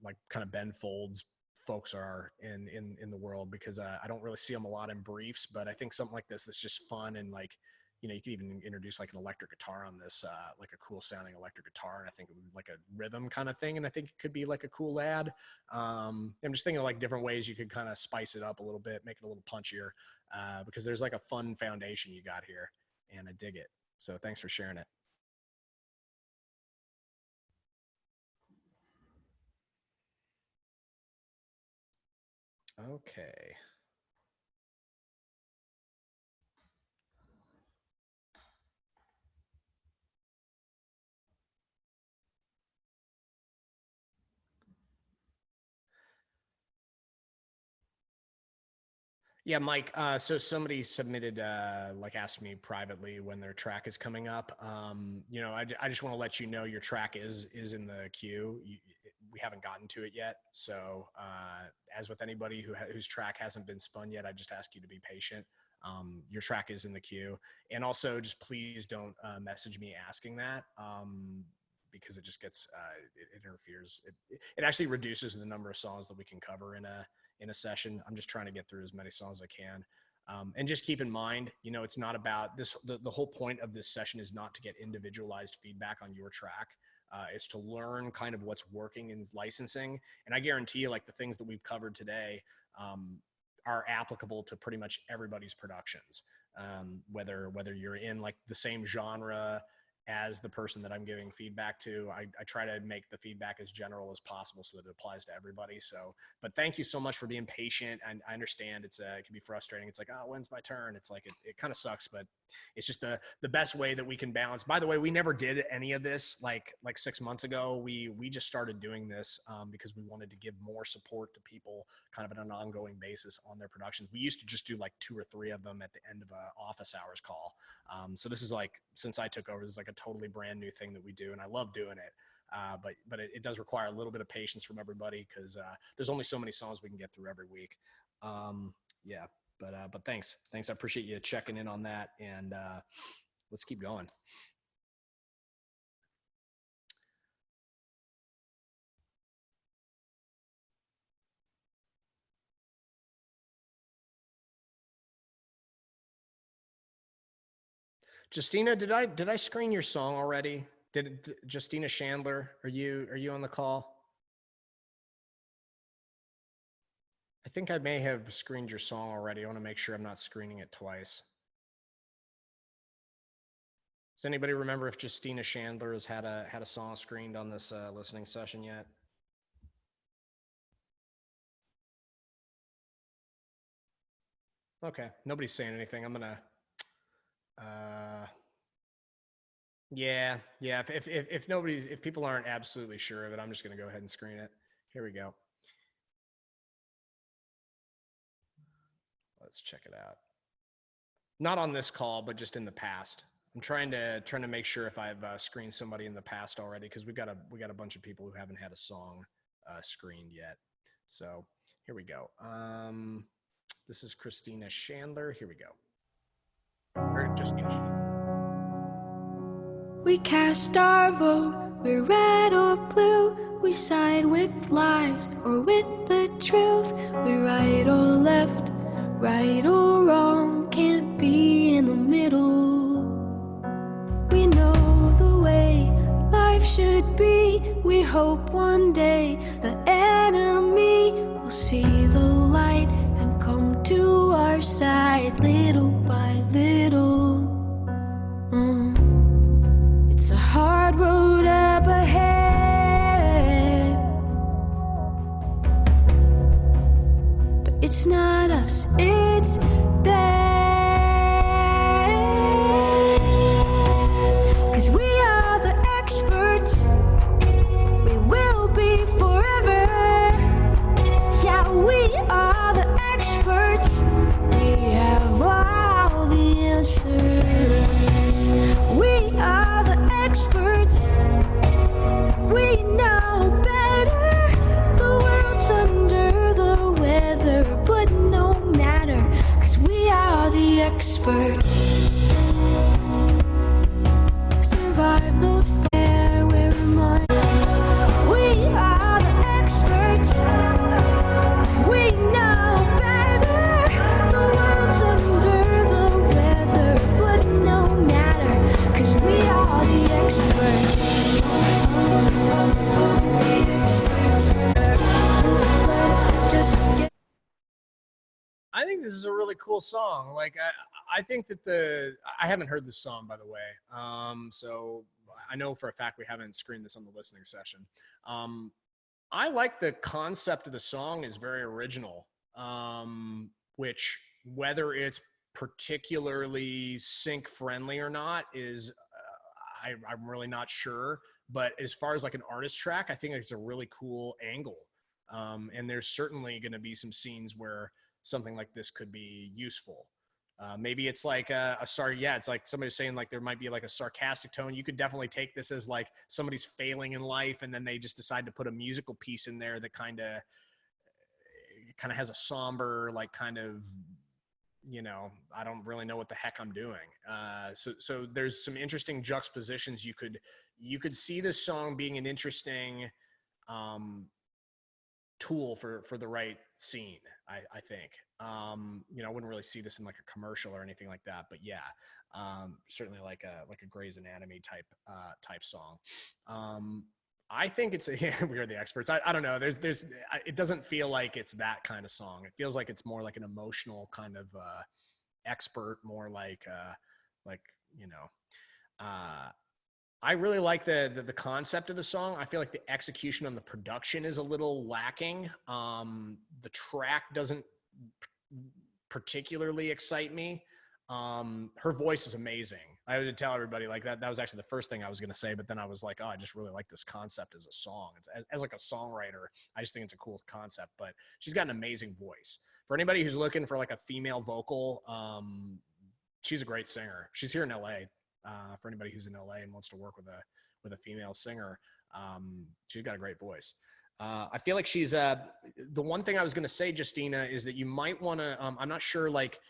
like kind of Ben Folds folks are in the world, because I don't really see them a lot in briefs, but I think something like this that's just fun, and like, you know, you could even introduce like an electric guitar on this, like a cool sounding electric guitar. And I think it would be like a rhythm kind of thing. And I think it could be like a cool ad. I'm just thinking of like different ways you could kind of spice it up a little bit, make it a little punchier, because there's like a fun foundation you got here, and I dig it. So thanks for sharing it. Okay. Yeah, Mike. So somebody submitted, like asked me privately when their track is coming up. You know, I just want to let you know your track is in the queue. We haven't gotten to it yet. So as with anybody whose track hasn't been spun yet, I just ask you to be patient. Your track is in the queue. And also just please don't message me asking that. Because it just gets, it interferes. It actually reduces the number of songs that we can cover in a session. I'm just trying to get through as many songs as I can. And just keep in mind, you know, it's not about this. The whole point of this session is not to get individualized feedback on your track. It's to learn kind of what's working in licensing. And I guarantee you, like the things that we've covered today are applicable to pretty much everybody's productions. Whether you're in like the same genre as the person that I'm giving feedback to, I try to make the feedback as general as possible so that it applies to everybody. So, but thank you so much for being patient. And I understand it can be frustrating. It's like, oh, when's my turn? It's like, it kind of sucks, but it's just the best way that we can balance. By the way, we never did any of this like 6 months ago. We just started doing this because we wanted to give more support to people kind of on an ongoing basis on their productions. We used to just do like 2 or 3 of them at the end of a office hours call. So this is like, since I took over, this is like a totally brand new thing that we do, and I love doing it. But it does require a little bit of patience from everybody, because there's only so many songs we can get through every week. Yeah, but thanks. I appreciate you checking in on that, and let's keep going. Justina, did I screen your song already? Justina Chandler, are you on the call? I think I may have screened your song already. I want to make sure I'm not screening it twice. Does anybody remember if Justina Chandler has had a song screened on this listening session yet? Okay, nobody's saying anything. I'm gonna. Yeah. If people aren't absolutely sure of it, I'm just gonna go ahead and screen it. Here we go. Let's check it out. Not on this call, but just in the past. I'm trying to make sure if I've screened somebody in the past already, because we got a bunch of people who haven't had a song screened yet. So here we go. This is Christina Chandler. Here we go. Or just We cast our vote, we're red or blue. We side with lies or with the truth. We're right or left, right or wrong. Can't be in the middle. We know the way life should be. We hope one day the enemy will see the light and come to our side little by little. It's a hard road up ahead, but it's not us, it's them. 'Cause we are the experts, we will be forever. Yeah, we are the experts, we have all the answers. We are the experts, we know better. The world's under the weather, but no matter, 'cause we are the experts. Survive the fair, we're reminders. We are the experts, we know better. The world's under the weather, but no matter, 'cause we are the experts. The experts. Just get. I think this is a really cool song. Like, I think that I haven't heard this song, by the way. So I know for a fact we haven't screened this on the listening session. I like the concept of the song is very original, which whether it's particularly sync friendly or not is, I'm really not sure. But as far as like an artist track, I think it's a really cool angle. And there's certainly going to be some scenes where something like this could be useful. Maybe it's like it's like somebody saying like there might be like a sarcastic tone. You could definitely take this as like somebody's failing in life, and then they just decide to put a musical piece in there that kind of has a somber, like kind of, I don't really know what the heck I'm doing. So there's some interesting juxtapositions. You could see this song being an interesting tool for the right scene. I think, I wouldn't really see this in like a commercial or anything like that, but yeah, certainly like a Grey's Anatomy type song. I think it's we are the experts. I don't know. It doesn't feel like it's that kind of song. It feels like it's more like an emotional kind of expert, more like I really like the concept of the song. I feel like the execution on the production is a little lacking. The track doesn't particularly excite me. Her voice is amazing. I would tell everybody like that. That was actually the first thing I was going to say, but then I was like, oh, I just really like this concept as a song. As like a songwriter, I just think it's a cool concept, but she's got an amazing voice. For anybody who's looking for like a female vocal, she's a great singer. She's here in LA. For anybody who's in LA and wants to work with a female singer, she's got a great voice. I feel like she's the one thing I was going to say, Justina, is that you might want to, I'm not sure like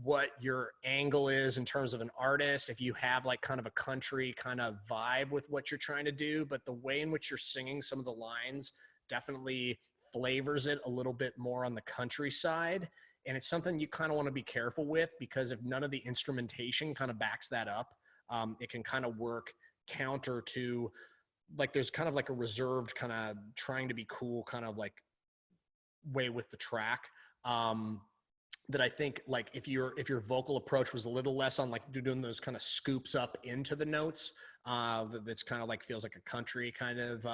what your angle is in terms of an artist, if you have like kind of a country kind of vibe with what you're trying to do, but the way in which you're singing some of the lines definitely flavors it a little bit more on the countryside. And it's something you kind of want to be careful with, because if none of the instrumentation kind of backs that up, it can kind of work counter to, like, there's kind of like a reserved kind of trying to be cool kind of like way with the track. That I think like if your vocal approach was a little less on like doing those kind of scoops up into the notes, that's kind of like feels like a country kind of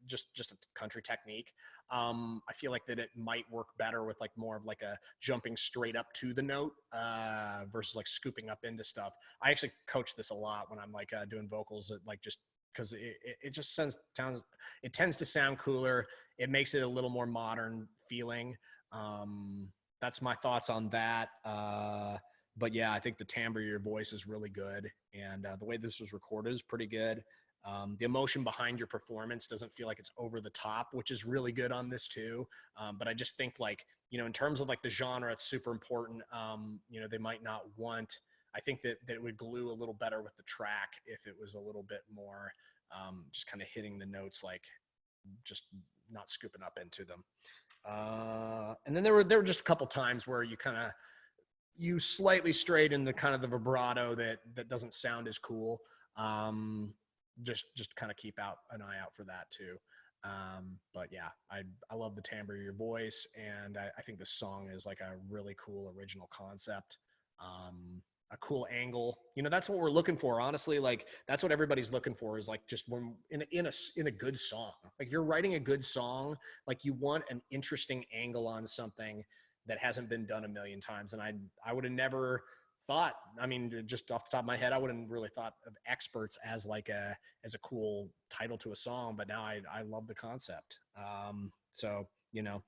just a country technique. I feel like that it might work better with like more of like a jumping straight up to the note versus like scooping up into stuff. I actually coach this a lot when I'm like doing vocals, that like just because it just tends to sound cooler. It makes it a little more modern feeling. that's my thoughts on that. But yeah, I think the timbre of your voice is really good, and the way this was recorded is pretty good. The emotion behind your performance doesn't feel like it's over the top, which is really good on this too. But I just think, like, you know, in terms of like the genre, it's super important. You know, they might not want, I think that it would glue a little better with the track if it was a little bit more just kind of hitting the notes, like just not scooping up into them. And then there were just a couple times where you slightly strayed in the kind of the vibrato that doesn't sound as cool. Just kind of keep an eye out for that too. But yeah, I love the timbre of your voice, and I think this song is like a really cool original concept, a cool angle. You know, that's what we're looking for, honestly. Like, that's what everybody's looking for, is like just when in a good song. Like, you're writing a good song, like you want an interesting angle on something that hasn't been done a million times. And I would have never thought, I mean, just off the top of my head, I wouldn't really thought of Experts as like a cool title to a song, but now I love the concept. So, you know,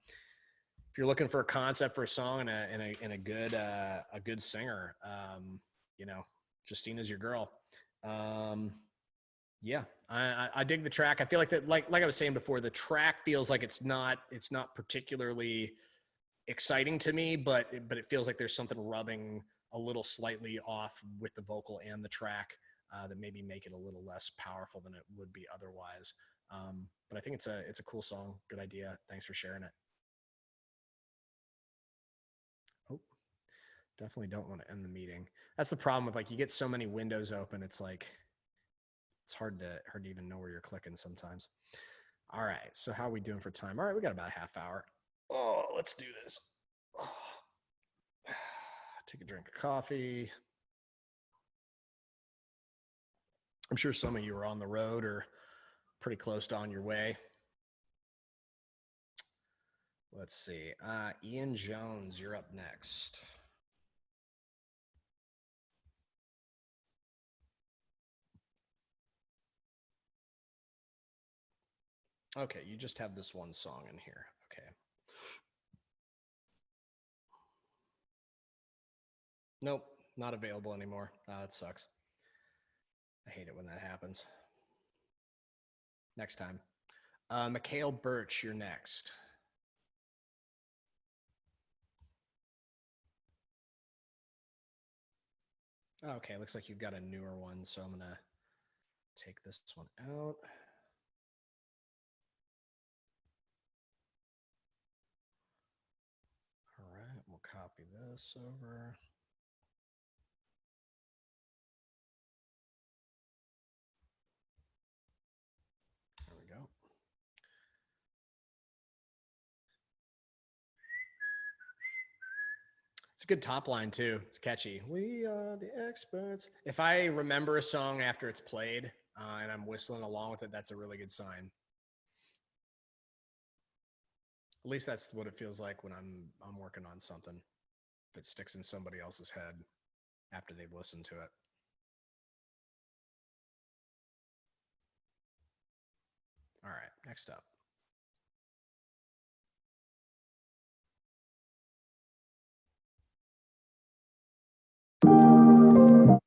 if you're looking for a concept for a song and a good singer, you know, Justina's your girl. Yeah, I dig the track. I feel like that, like I was saying before, the track feels like it's not particularly exciting to me, but it feels like there's something rubbing a little slightly off with the vocal and the track that maybe make it a little less powerful than it would be otherwise. But I think it's a cool song. Good idea. Thanks for sharing it. Oh, definitely don't want to end the meeting. That's the problem with, like, you get so many windows open. It's like, it's hard to even know where you're clicking sometimes. All right. So how are we doing for time? All right. We got about a half hour. Oh, let's do this. Oh. Take a drink of coffee. I'm sure some of you are on the road or pretty close to on your way. Let's see. Ian Jones, you're up next. Okay, you just have this one song in here. Okay. Nope, not available anymore. That sucks. I hate it when that happens. Next time. Mikhail Birch, you're next. Okay, looks like you've got a newer one, so I'm gonna take this one out. All right, we'll copy this over. There we go. It's a good top line too. It's catchy. We are the experts. If I remember a song after it's played and I'm whistling along with it, that's a really good sign. At least that's what it feels like when I'm working on something. If it sticks in somebody else's head after they've listened to it. All right, next up. Oh,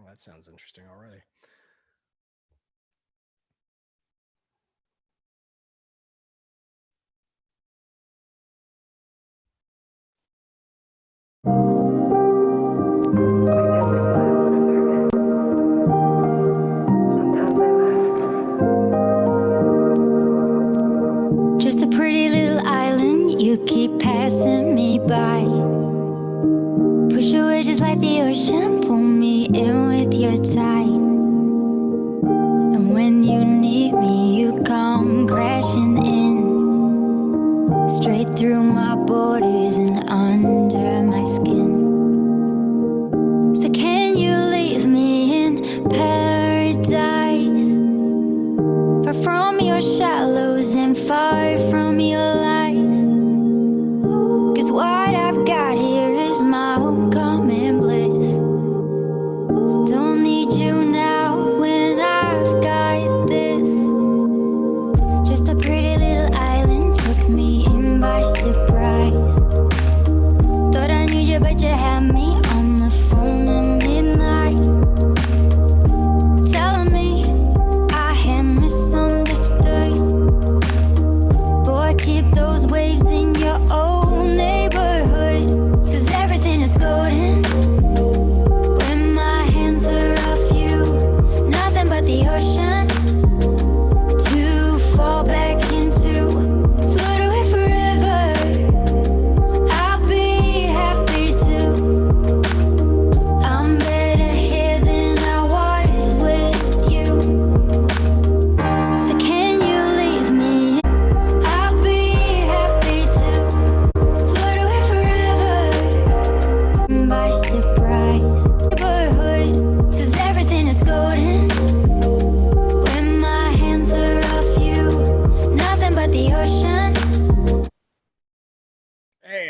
that sounds interesting already. Just a pretty little island, you keep passing me by. Push away just like the ocean, pull me in with your tide. And when you need me, you come crashing in, straight through my borders and under my skin. So can you leave me in paradise, far from your shallows and far from your lies? 'Cause what I've got here is my homecoming bliss. Don't need you now when I've got this. Just a pretty little island took me in by surprise.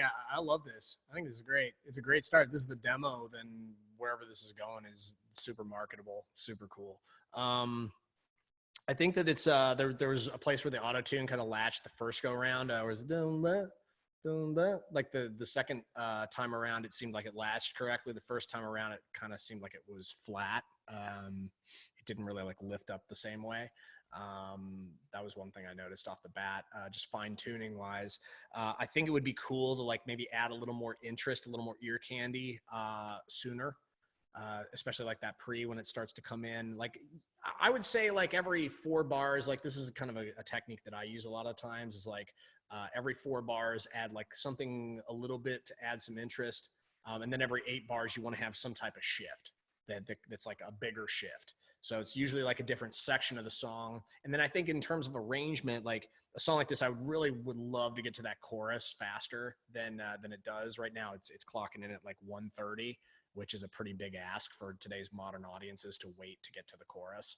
Yeah, I love this. I think this is great. It's a great start. This is the demo. Then wherever this is going is super marketable, super cool. I think that it's there was a place where the auto tune kind of latched the first go around. Where it's like the second time around, it seemed like it latched correctly. The first time around, it kind of seemed like it was flat. It didn't really like lift up the same way. That was one thing I noticed off the bat, just fine tuning wise. I think it would be cool to like maybe add a little more interest, a little more ear candy sooner. Especially like that pre when it starts to come in. Like I would say like every 4 bars, like this is kind of a technique that I use a lot of times is like every 4 bars add like something a little bit to add some interest. And then every 8 bars, you want to have some type of shift that's like a bigger shift. So it's usually like a different section of the song. And then I think in terms of arrangement, like a song like this, I would love to get to that chorus faster than it does right now. It's clocking in at like 1:30, which is a pretty big ask for today's modern audiences to wait to get to the chorus.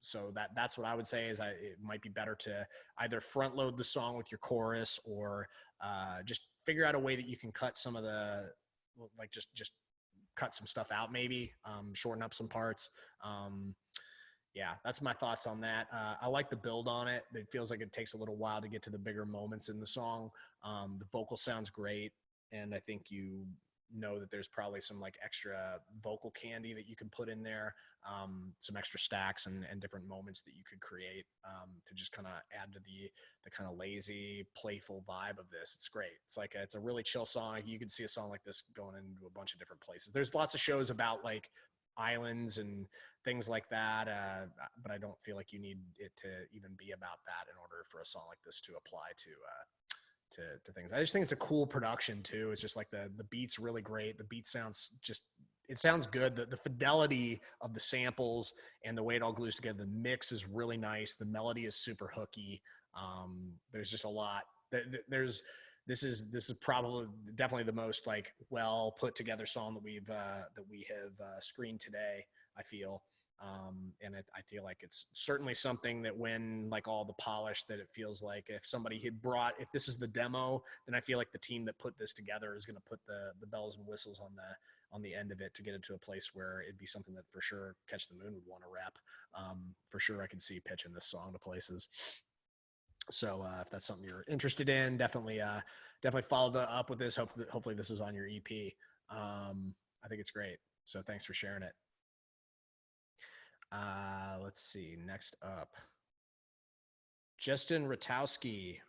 So that's what I would say is it might be better to either front load the song with your chorus or just figure out a way that you can cut some of the, like just cut some stuff out, maybe shorten up some parts. Yeah, that's my thoughts on that. I like the build on it. It feels like it takes a little while to get to the bigger moments in the song. The vocal sounds great. And I think you know that there's probably some like extra vocal candy that you can put in there, some extra stacks and different moments that you could create to just kind of add to the kind of lazy, playful vibe of this. It's great. It's like it's a really chill song. You could see a song like this going into a bunch of different places. There's lots of shows about like islands and things like that, but I don't feel like you need it to even be about that in order for a song like this to apply to things. I just think it's a cool production too. It's just like the beat's really great. The beat sounds it sounds good. The fidelity of the samples and the way it all glues together, the mix is really nice. The melody is super hooky. There's just a lot. This is probably definitely the most like well put together song that we have screened today, I feel. And I feel like it's certainly something that when like all the polish that it feels like if somebody had if this is the demo, then I feel like the team that put this together is going to put the bells and whistles on the end of it to get it to a place where it'd be something that for sure Catch the Moon would want to rep. For sure I can see pitching this song to places. So if that's something you're interested in, definitely follow up with this. Hopefully this is on your EP. I think it's great. So thanks for sharing it. Let's see. Next up, Justin Ratowski.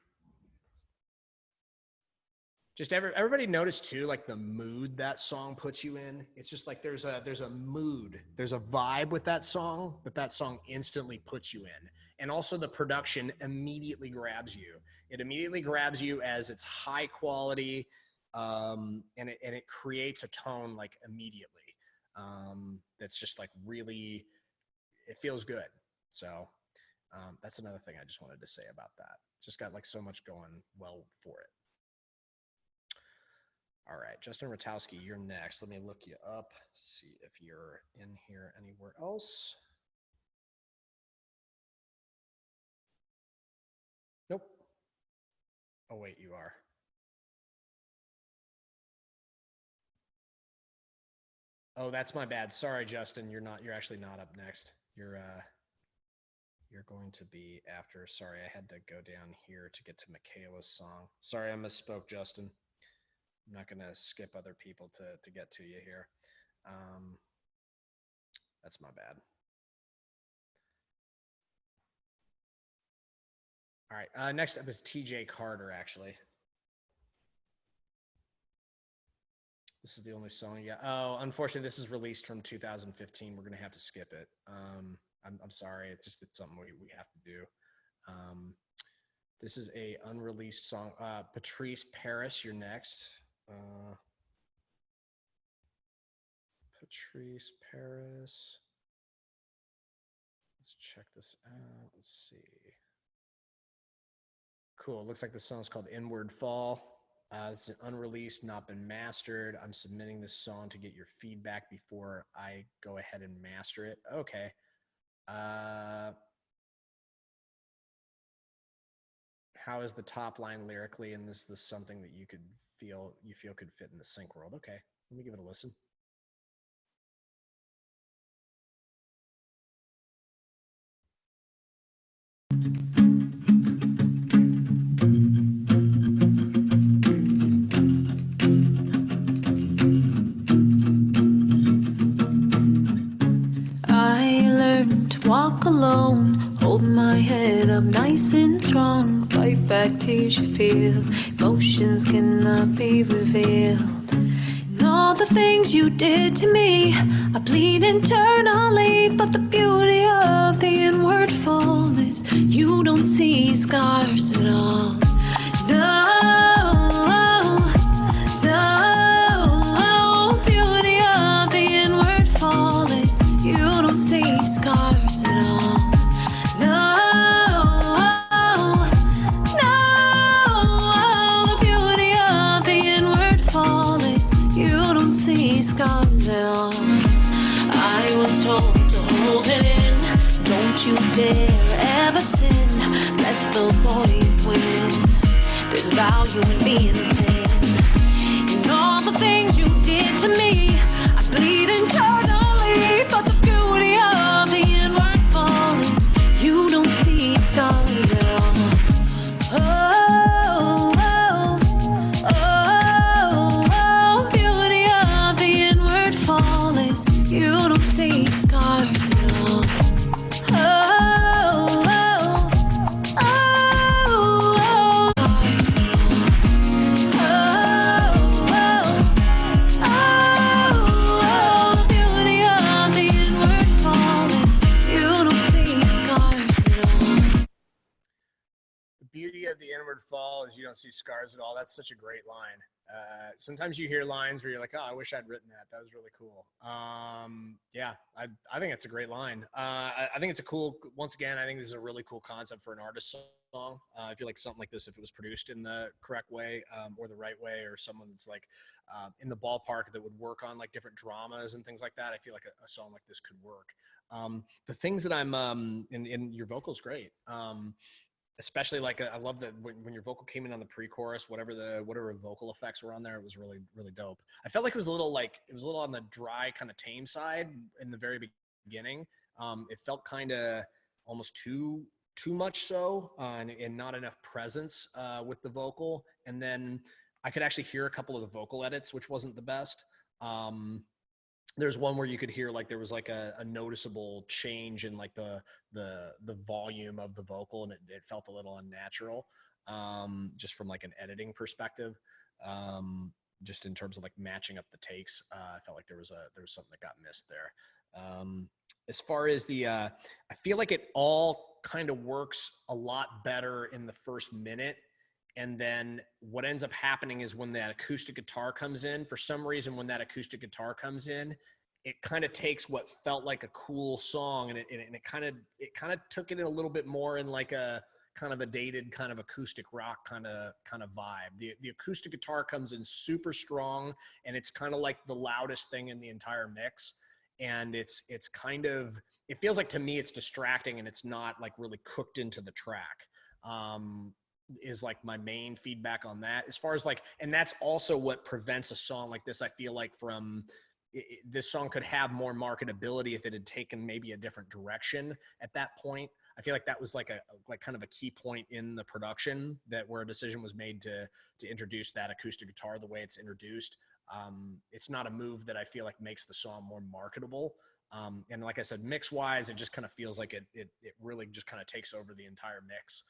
Just everybody noticed too, like the mood that song puts you in. It's just like there's a mood, there's a vibe with that song instantly puts you in. And also the production immediately grabs you. It immediately grabs you as it's high quality, and it creates a tone like immediately. That's just like really, it feels good. So that's another thing I just wanted to say about that. It's just got like so much going well for it. All right, Justin Ratowski, you're next. Let me look you up, see if you're in here anywhere else. Nope. Oh, wait, you are. Oh, that's my bad. Sorry, Justin. You're actually not up next. You're going to be after. Sorry, I had to go down here to get to Michaela's song. Sorry, I misspoke, Justin. I'm not going to skip other people to get to you here. That's my bad. All right, next up is TJ Carter, actually. This is the only song. Yeah. Oh, unfortunately, this is released from 2015. We're going to have to skip it. I'm sorry. It's something we have to do. This is a unreleased song. Patrice Paris, you're next. Patrice Paris. Let's check this out. Let's see. Cool. Looks like the song's called Inward Fall. This is unreleased, not been mastered. I'm submitting this song to get your feedback before I go ahead and master it. Okay. how is the top line lyrically, and this something that you feel could fit in the sync world? Okay, let me give it a listen. I learned to walk alone, hold my head up nice and strong, fight back tears you feel, emotions cannot be revealed. And all the things you did to me, I bleed internally, but the beauty of the inward fall is you don't see scars at all. No. See scars at all. No, no, the beauty of the inward fall is you don't see scars at all. I was told to hold it in, don't you dare ever sin, let the boys win, there's value in being thin. And all the things you did to me, I bleed internally, but the beauty of the inward fall is you don't see scars at all. Oh, oh, oh, oh, beauty of the inward fall is you don't see scars at all. Oh, oh, oh, oh, scars at all. Beauty of the inward fall is you don't see scars at all. The beauty of the inward fall is you don't see scars at all. That's such a great line. Sometimes you hear lines where you're like, oh, I wish I'd written that. That was really cool. Yeah, I think it's a great line. I think it's a cool, once again, I think this is a really cool concept for an artist song. I feel like something like this, if it was produced in the correct way or the right way, or someone that's like in the ballpark that would work on like different dramas and things like that, I feel like a song like this could work. The things that I'm, and your vocal's great. Especially like I love that when your vocal came in on the pre-chorus, whatever vocal effects were on there, it was really, really dope. I felt like it was a little on the dry kind of tame side in the very beginning. It felt kind of almost too much so, and not enough presence with the vocal. And then I could actually hear a couple of the vocal edits, which wasn't the best. There's one where you could hear like there was like a noticeable change in like the volume of the vocal, and it felt a little unnatural, just from like an editing perspective, just in terms of like matching up the takes. I felt like there was something that got missed there. As far as I feel like it all kind of works a lot better in the first minute. And then what ends up happening is when that acoustic guitar comes in, for some reason, when that acoustic guitar comes in, it kind of takes what felt like a cool song and it kind of took it a little bit more in like a kind of a dated kind of acoustic rock kind of vibe. The acoustic guitar comes in super strong, and it's kind of like the loudest thing in the entire mix. And it's kind of, it feels like to me it's distracting, and it's not like really cooked into the track. Is like my main feedback on that, as far as like, and that's also what prevents a song like this, I feel like, from this song could have more marketability if it had taken maybe a different direction at that point. I feel like that was like kind of a key point in the production, that where a decision was made to introduce that acoustic guitar the way it's introduced. It's not a move that I feel like makes the song more marketable. And like I said, mix wise, it just kind of feels like it really just kind of takes over the entire mix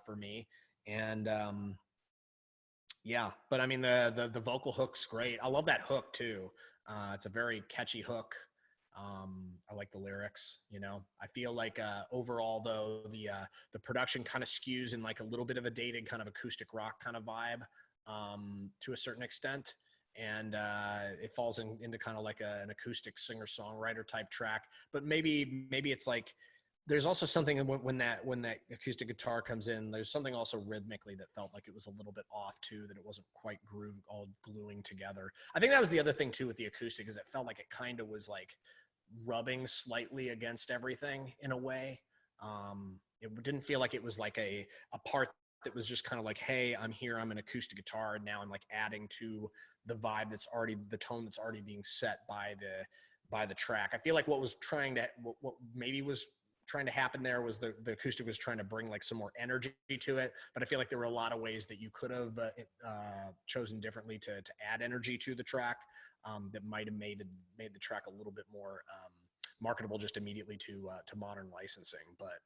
for me. And yeah, but I mean, the vocal hook's great. I love that hook too. It's a very catchy hook. I like the lyrics, you know. I feel like overall though, the production kind of skews in like a little bit of a dated kind of acoustic rock kind of vibe to a certain extent. And it falls into kind of like an acoustic singer-songwriter type track. But maybe it's like, there's also something when that acoustic guitar comes in, there's something also rhythmically that felt like it was a little bit off too, that it wasn't quite all gluing together. I think that was the other thing too with the acoustic, is it felt like it kind of was like rubbing slightly against everything in a way. It didn't feel like it was like a part that was just kind of like, hey, I'm here, I'm an acoustic guitar, and now I'm like adding to the vibe that's already, the tone that's already being set by the track. I feel like what maybe was trying to happen there was the acoustic was trying to bring like some more energy to it, but I feel like there were a lot of ways that you could have chosen differently to add energy to the track that might have made the track a little bit more marketable just immediately to modern licensing. But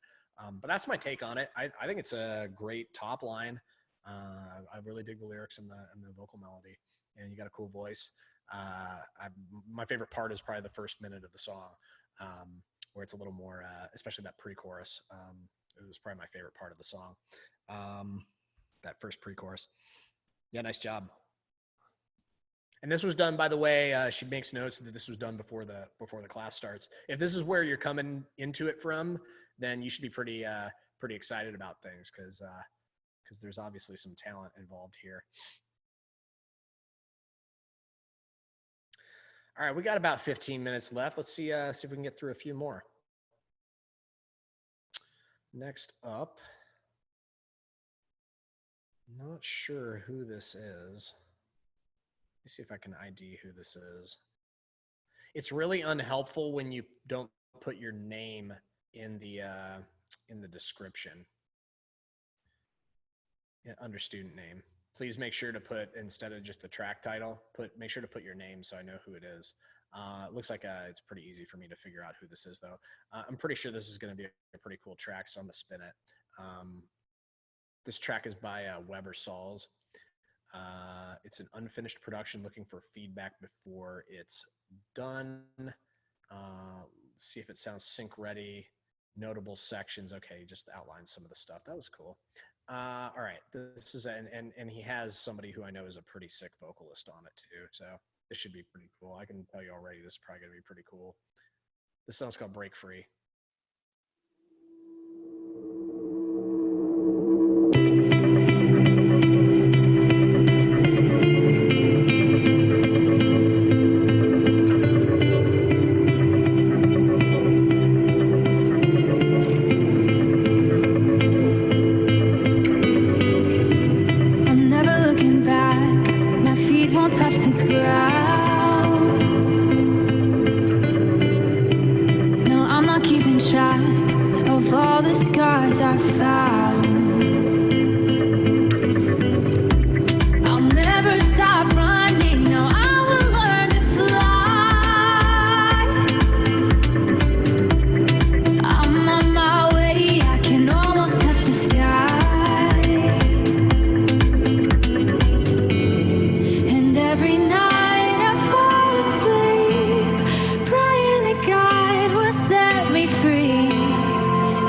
that's my take on it. I think it's a great top line. I really dig the lyrics and the vocal melody, and you got a cool voice. My favorite part is probably the first minute of the song, where it's a little more, especially that pre-chorus. It was probably my favorite part of the song, that first pre-chorus. Yeah, nice job. And this was done, by the way, she makes notes that this was done before the class starts. If this is where you're coming into it from, then you should be pretty excited about things, because there's obviously some talent involved here. All right, we got about 15 minutes left. Let's see if we can get through a few more. Next up, not sure who this is. Let me see if I can ID who this is. It's really unhelpful when you don't put your name in the description. Yeah, under student name. Please make sure to put, instead of just the track title, make sure to put your name so I know who it is. It looks like it's pretty easy for me to figure out who this is, though. I'm pretty sure this is going to be a pretty cool track, so I'm going to spin it. This track is by Weber Sauls. It's an unfinished production, looking for feedback before it's done. See if it sounds sync ready. Notable sections. Okay, just outline some of the stuff. That was cool. All right, this is and he has somebody who I know is a pretty sick vocalist on it too, so this should be pretty cool. I can tell you already, this is probably gonna be pretty cool. This song's called Break Free. Touch the ground. No, I'm not keeping track of all the scars I found. I'll never stop running. No, I will learn to fly. I'm on my way. I can almost touch the sky. Every night I fall asleep, praying that God will set me free,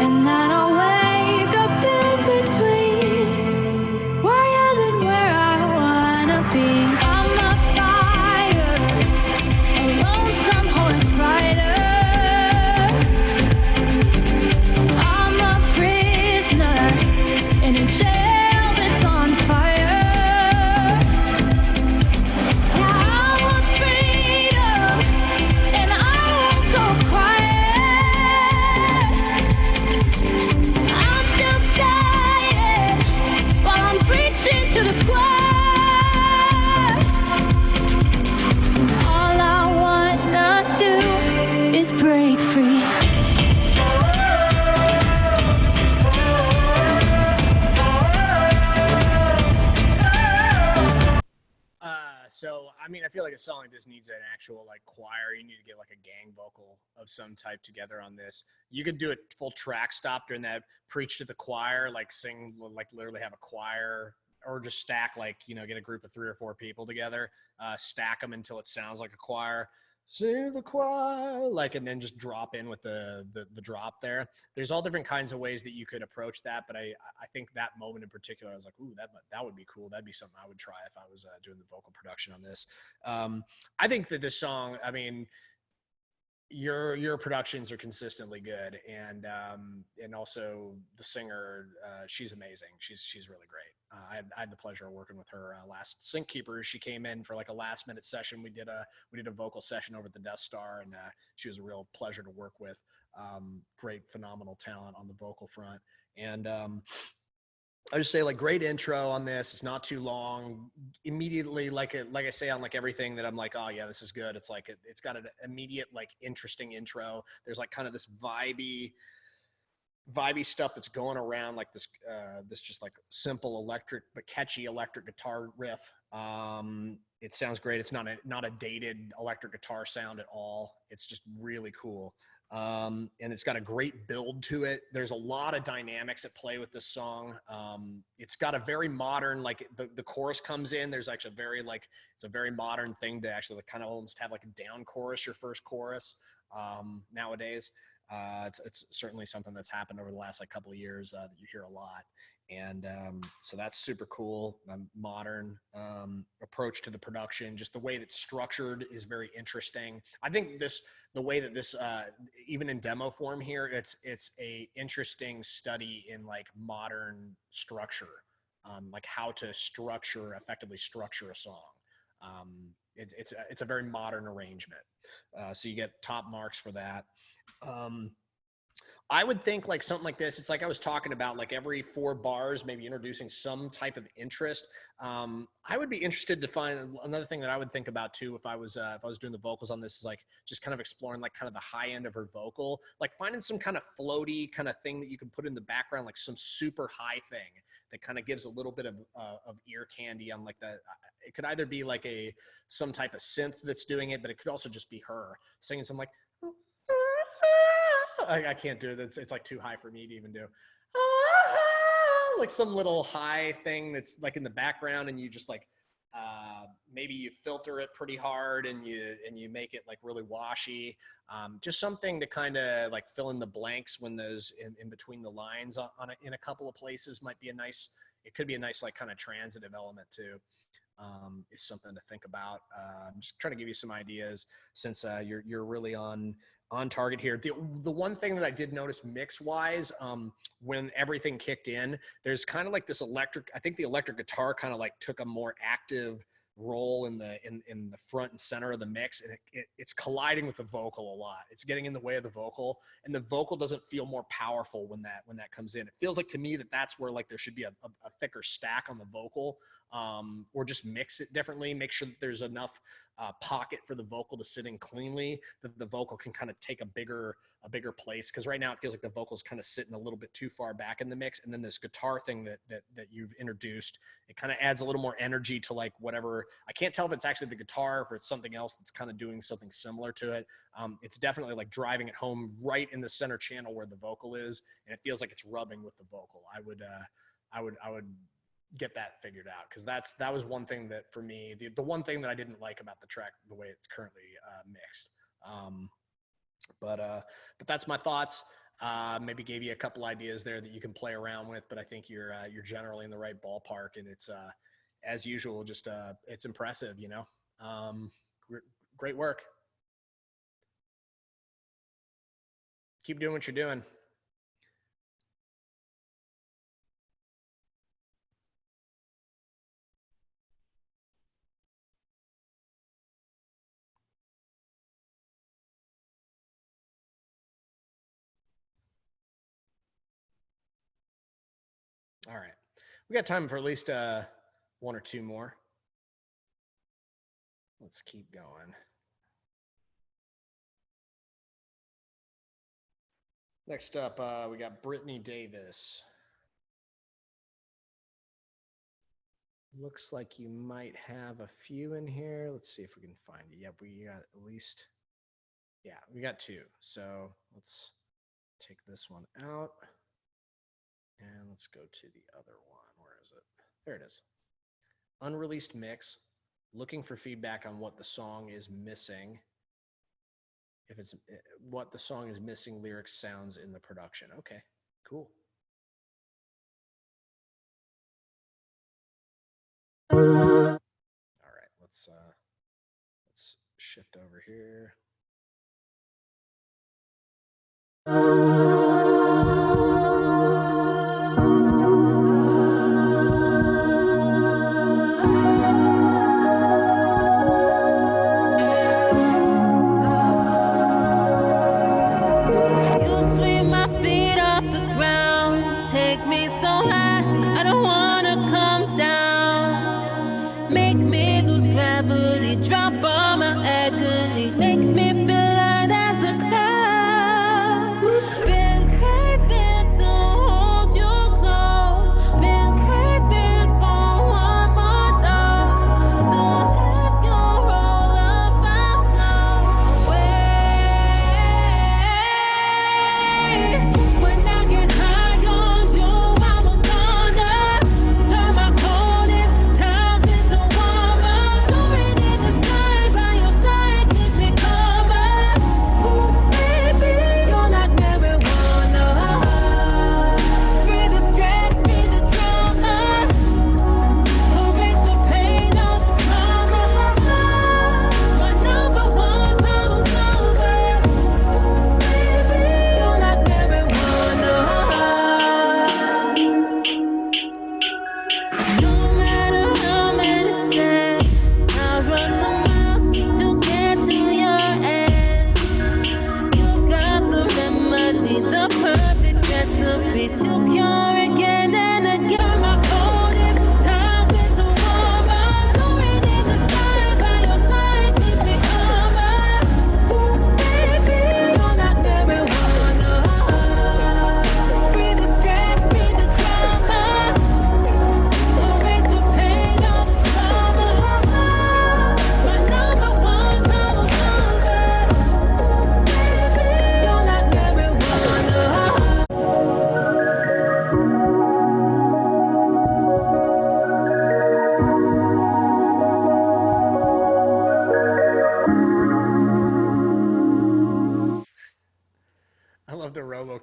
and then I'll wake up in between where I am and where I wanna be. I'm a fire, a lonesome horse rider. I'm a prisoner in a jail that's on fire. Break free. So, I mean, I feel like a song like this needs an actual like choir. You need to get like a gang vocal of some type together on this. You could do a full track stop during that, preach to the choir, like sing, like literally have a choir, or just stack, like, you know, get a group of 3 or 4 people together, stack them until it sounds like a choir. Sing the choir, like, and then just drop in with the drop there. There's all different kinds of ways that you could approach that, but I think that moment in particular, I was like, ooh, that would be cool. That'd be something I would try if I was doing the vocal production on this. I think that this song, I mean, your productions are consistently good, and also the singer, she's amazing. She's really great. I had the pleasure of working with her last Sync Keepers. She came in for like a last minute session. We did a vocal session over at the Death Star, and she was a real pleasure to work with. Great, phenomenal talent on the vocal front, and I just say like great intro on this. It's not too long. Immediately, like I say on like everything that I'm like, oh yeah, this is good. It's like it's got an immediate like interesting intro. There's like kind of this vibey stuff that's going around, like this just like simple electric but catchy electric guitar riff. It sounds great. It's not a dated electric guitar sound at all. It's just really cool. And it's got a great build to it. There's a lot of dynamics at play with this song. It's got a very modern, like the chorus comes in. There's actually it's a very modern thing to actually like kind of almost have like a down chorus, your first chorus nowadays. It's certainly something that's happened over the last like couple of years that you hear a lot. And so that's super cool. Modern approach to the production, just the way that's structured is very interesting. I think the way that this even in demo form here, it's a interesting study in like modern structure, like how to effectively structure a song. It's a very modern arrangement, so you get top marks for that. I would think like something like this. It's like I was talking about, like every 4 bars, maybe introducing some type of interest. I would be interested to find another thing that I would think about too if I was doing the vocals on this is like just kind of exploring like kind of the high end of her vocal, like finding some kind of floaty kind of thing that you can put in the background, like some super high thing that kind of gives a little bit of ear candy on like the. It could either be like some type of synth that's doing it, but it could also just be her singing some like. I can't do it. It's like too high for me to even do. Like some little high thing that's like in the background, and you just like maybe you filter it pretty hard and you make it like really washy. Just something to kind of like fill in the blanks when those in between the lines in a couple of places might be it could be a nice like kind of transitive element too. Is something to think about. I'm just trying to give you some ideas since you're really on target here. The one thing that I did notice mix wise, when everything kicked in, there's kind of like this I think the electric guitar kind of like took a more active role in the front and center of the mix, and it's colliding with the vocal a lot. It's getting in the way of the vocal, and the vocal doesn't feel more powerful when that comes in. It feels like to me that's where like there should be a thicker stack on the vocal, or just mix it differently. Make sure that there's enough pocket for the vocal to sit in cleanly, that the vocal can kind of take a bigger place. Because right now it feels like the vocal's kind of sitting a little bit too far back in the mix, and then this guitar thing that you've introduced, it kind of adds a little more energy to like whatever. I can't tell if it's actually the guitar or if it's something else that's kind of doing something similar to it. It's definitely like driving it home right in the center channel where the vocal is, and it feels like it's rubbing with the vocal. I would get that figured out, because that was one thing that for me, the one thing that I didn't like about the track, the way it's currently mixed. But that's my thoughts. Maybe gave you a couple ideas there that you can play around with, but I think you're generally in the right ballpark, and it's as usual, just it's impressive, you know. Great work. Keep doing what you're doing. All right. We got time for at least 1 or 2 more. Let's keep going. Next up, we got Brittany Davis. Looks like you might have a few in here. Let's see if we can find it. Yep, we got at least, yeah, we got 2. So let's take this one out. And let's go to the other one. Where is it? There it is. Unreleased mix. Looking for feedback on what the song is missing. If it's what the song is missing, lyrics, sounds in the production. Okay, cool. All right, let's shift over here. You sweep my feet off the ground, take me so high, I don't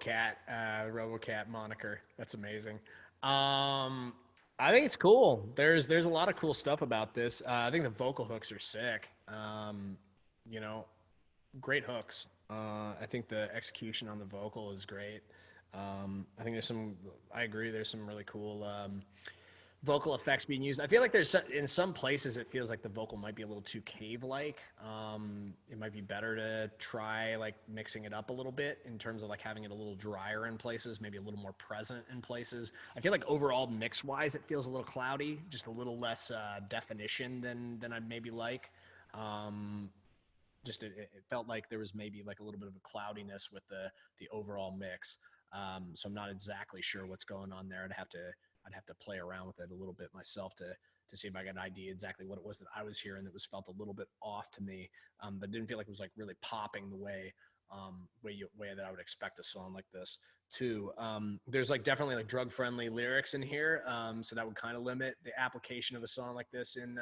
RoboCat moniker. That's amazing. I think it's cool. There's a lot of cool stuff about this. I think the vocal hooks are sick. You know, great hooks. I think the execution on the vocal is great. I think I agree, there's some really cool vocal effects being used. I feel like in some places it feels like the vocal might be a little too cave-like. It might be better to try like mixing it up a little bit in terms of like having it a little drier in places, maybe a little more present in places. I feel like overall mix-wise it feels a little cloudy, just a little less definition than I'd maybe like. It felt like there was maybe like a little bit of a cloudiness with the overall mix. So I'm not exactly sure what's going on there. I'd have to play around with it a little bit myself to see if I got an idea exactly what it was that I was hearing that was felt a little bit off to me. But it didn't feel like it was like really popping the way that I would expect a song like this to. There's like definitely like drug friendly lyrics in here. So that would kind of limit the application of a song like this in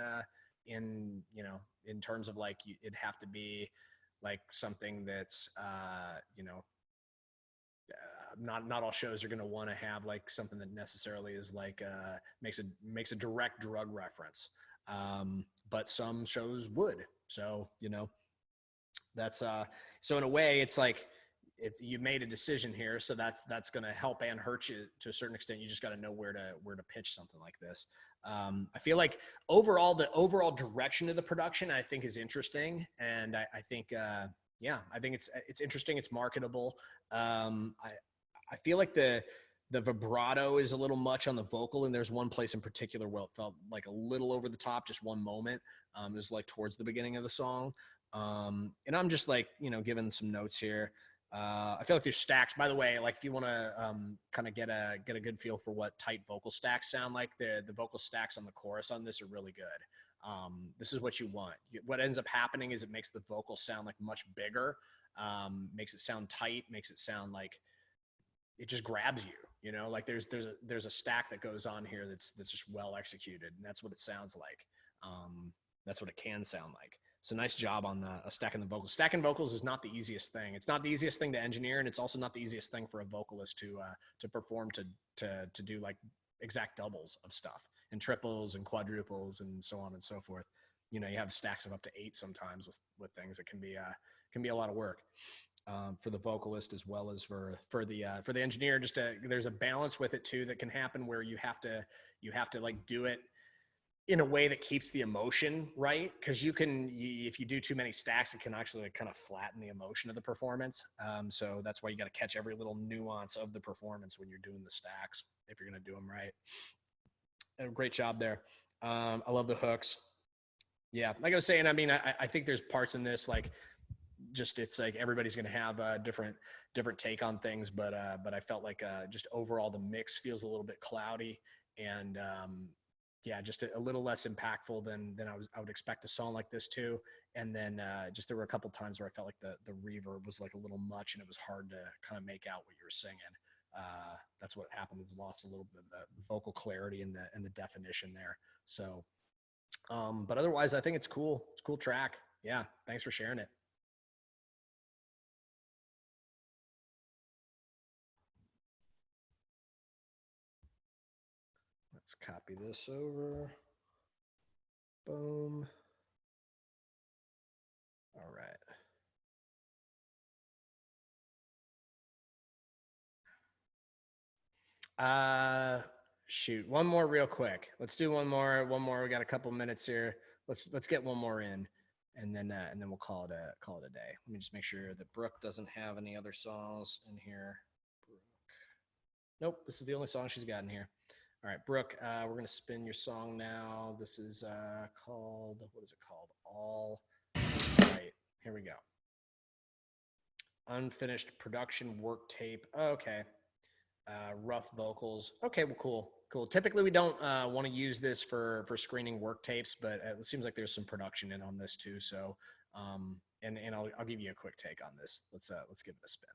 you know, in terms of like it'd have to be like something that's you know, not all shows are going to want to have like something that necessarily is like makes a direct drug reference, but some shows would. So you know, that's so in a way it's like you made a decision here, so that's going to help and hurt you to a certain extent. You just got to know where to pitch something like this. I feel like the overall direction of the production I think is interesting, and I think yeah, I think it's interesting. It's marketable. I feel like the vibrato is a little much on the vocal, and there's one place in particular where it felt like a little over the top, just one moment. It was like towards the beginning of the song. And I'm just like, you know, giving some notes here. I feel like there's stacks, by the way, like if you want to kind of get a good feel for what tight vocal stacks sound like, the vocal stacks on the chorus on this are really good. This is what you want. What ends up happening is it makes the vocal sound like much bigger, makes it sound tight, makes it sound like it just grabs you, you know, like there's a stack that goes on here that's just well executed, and that's what it sounds like. That's what it can sound like. So nice job on stacking the vocals. Stacking vocals is not the easiest thing. It's not the easiest thing to engineer, and it's also not the easiest thing for a vocalist to perform, to do like exact doubles of stuff and triples and quadruples and so on and so forth. You know, you have stacks of up to 8 sometimes with things that can be a lot of work. For the vocalist as well as for the engineer. There's a balance with it too that can happen where you have to like do it in a way that keeps the emotion right, because if you do too many stacks, it can actually like kind of flatten the emotion of the performance. So that's why you got to catch every little nuance of the performance when you're doing the stacks if you're going to do them right. Great job there. I love the hooks. Yeah, like I was saying, I mean, I think there's parts in this like just it's like everybody's going to have a different take on things, but I felt like just overall the mix feels a little bit cloudy, and yeah, just a little less impactful than I would expect a song like this too. And then just there were a couple times where I felt like the reverb was like a little much, and it was hard to kind of make out what you were singing. That's what happened. It's lost a little bit of the vocal clarity and the definition there. So, but otherwise, I think it's cool. It's a cool track. Yeah, thanks for sharing it. Let's copy this over. Boom. All right. Shoot, one more real quick. Let's do one more. We got a couple minutes here. Let's get one more in, and then we'll call it a day. Let me just make sure that Brooke doesn't have any other songs in here. Brooke. Nope, this is the only song she's got in here. All right, Brooke, we're going to spin your song now. This is called, what is it called? All right, here we go. Unfinished production work tape. Okay. Rough vocals. Okay, well, cool. Typically, we don't want to use this for screening work tapes, but it seems like there's some production in on this too. So, and I'll give you a quick take on this. Let's give it a spin.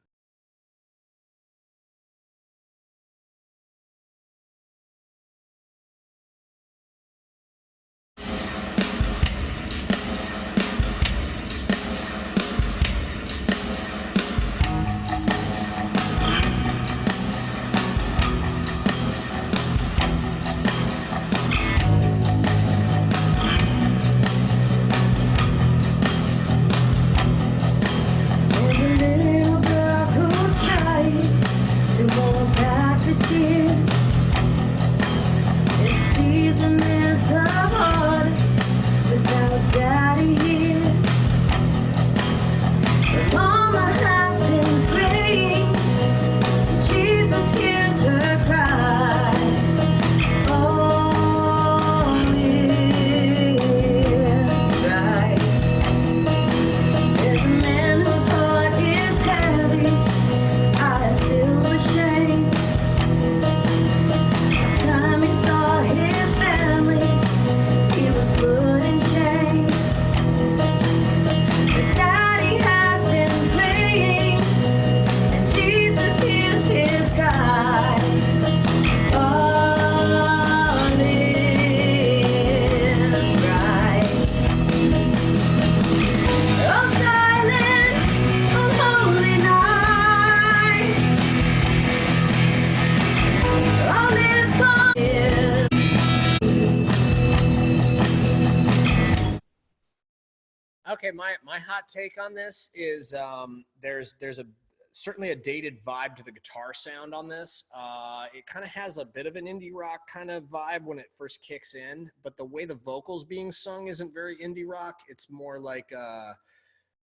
okay. My hot take on this is there's a certainly a dated vibe to the guitar sound on this. It kind of has a bit of an indie rock kind of vibe when it first kicks in, but the way the vocals being sung isn't very indie rock. It's more like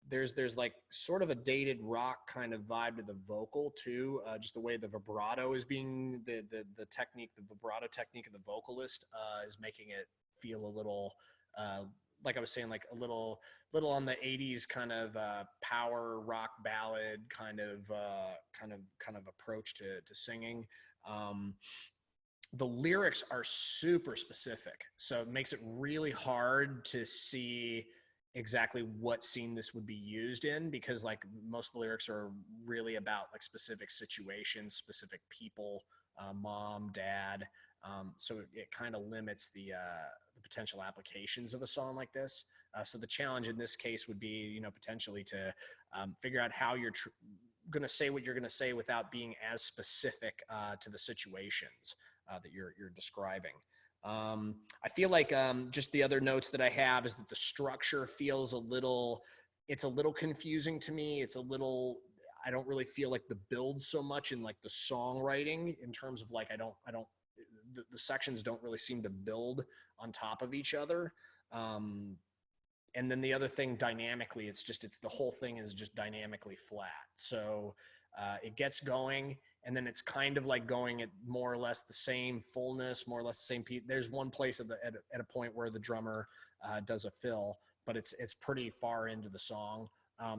there's like sort of a dated rock kind of vibe to the vocal too. Just the way the vibrato is being the technique, the vibrato technique of the vocalist is making it feel a little like I was saying, like a little on the 80s kind of power rock ballad kind of approach to singing. The lyrics are super specific, so it makes it really hard to see exactly what scene this would be used in, because like most of the lyrics are really about like specific situations, specific people, mom, dad. So it kind of limits the potential applications of a song like this. So the challenge in this case would be, potentially to figure out how you're going to say what you're going to say without being as specific to the situations that you're describing. I feel like just the other notes that I have is that the structure feels it's a little confusing to me. I don't really feel like the build so much in like the songwriting, in terms of like, the sections don't really seem to build on top of each other. And then the other thing, dynamically, it's the whole thing is just dynamically flat. So it gets going, and then it's kind of like going at more or less the same fullness, more or less the same beat. There's one place at a point where the drummer does a fill, but it's pretty far into the song.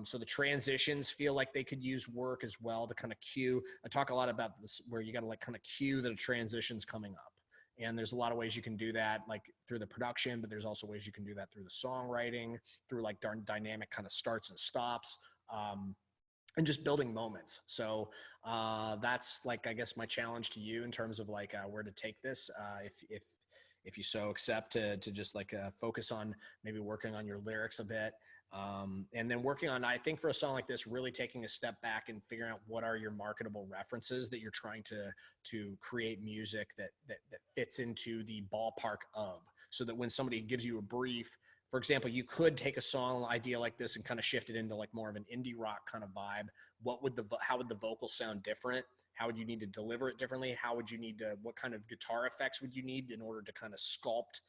So the transitions feel like they could use work as well to kind of cue. I talk a lot about this, where you got to like kind of cue the transitions coming up. And there's a lot of ways you can do that, like through the production, but there's also ways you can do that through the songwriting, through like dynamic kind of starts and stops, and just building moments. So that's like, I guess, my challenge to you in terms of like where to take this. If you so accept to just like focus on maybe working on your lyrics a bit. And then working on, I think for a song like this, really taking a step back and figuring out what are your marketable references that you're trying to create music that fits into the ballpark of, so that when somebody gives you a brief, for example, you could take a song idea like this and kind of shift it into like more of an indie rock kind of vibe. How would the vocals sound different? How would you need to deliver it differently? What kind of guitar effects would you need in order to kind of sculpt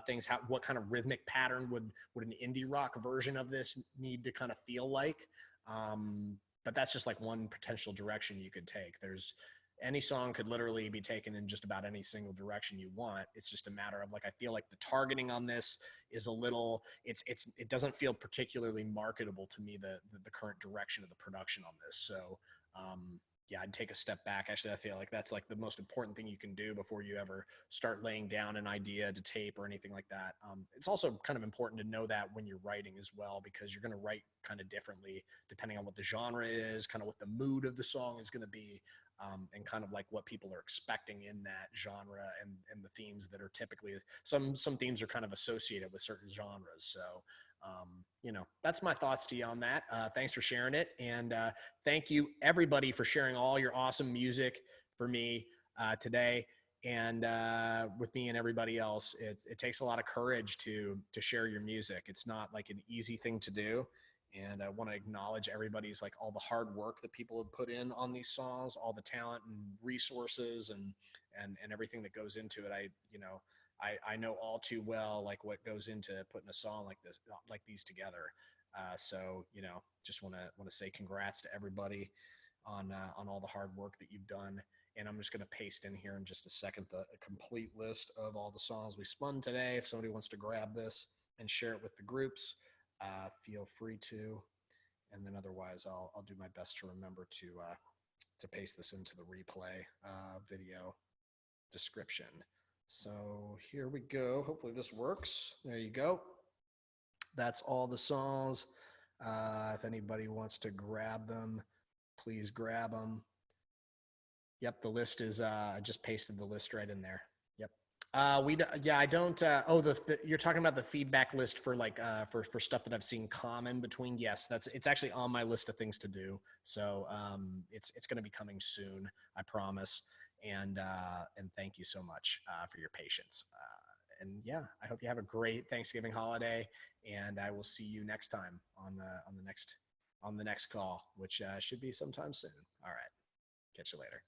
things? What kind of rhythmic pattern would an indie rock version of this need to kind of feel like? But that's just like one potential direction you could take. Any song could literally be taken in just about any single direction you want. It's just a matter of like, I feel like the targeting on this is a little, it doesn't feel particularly marketable to me, the current direction of the production on this. So, yeah, I'd take a step back. Actually, I feel like that's like the most important thing you can do before you ever start laying down an idea to tape or anything like that. It's also kind of important to know that when you're writing as well, because you're going to write kind of differently depending on what the genre is, kind of what the mood of the song is going to be, and kind of like what people are expecting in that genre, and the themes that are typically, some themes are kind of associated with certain genres. So, that's my thoughts to you on that. Thanks for sharing it. And thank you everybody for sharing all your awesome music for me today, and with me and everybody else. It takes a lot of courage to share your music. It's not like an easy thing to do. And I want to acknowledge everybody's, like, all the hard work that people have put in on these songs, all the talent and resources and everything that goes into it. I know all too well, like, what goes into putting a song like this, like these together. So, just want to say congrats to everybody on all the hard work that you've done. And I'm just going to paste in here in just a second a complete list of all the songs we spun today. If somebody wants to grab this and share it with the groups, feel free to. And then otherwise, I'll do my best to remember to paste this into the replay video description. So here we go. Hopefully this works. There you go. That's all the songs. If anybody wants to grab them, please grab them. Yep, the list is, I just pasted the list right in there. Yep. I don't, you're talking about the feedback list for like, for stuff that I've seen common between. Yes, it's actually on my list of things to do. So it's going to be coming soon, I promise. And thank you so much for your patience. And yeah, I hope you have a great Thanksgiving holiday, and I will see you next time on the next call, which should be sometime soon. All right, catch you later.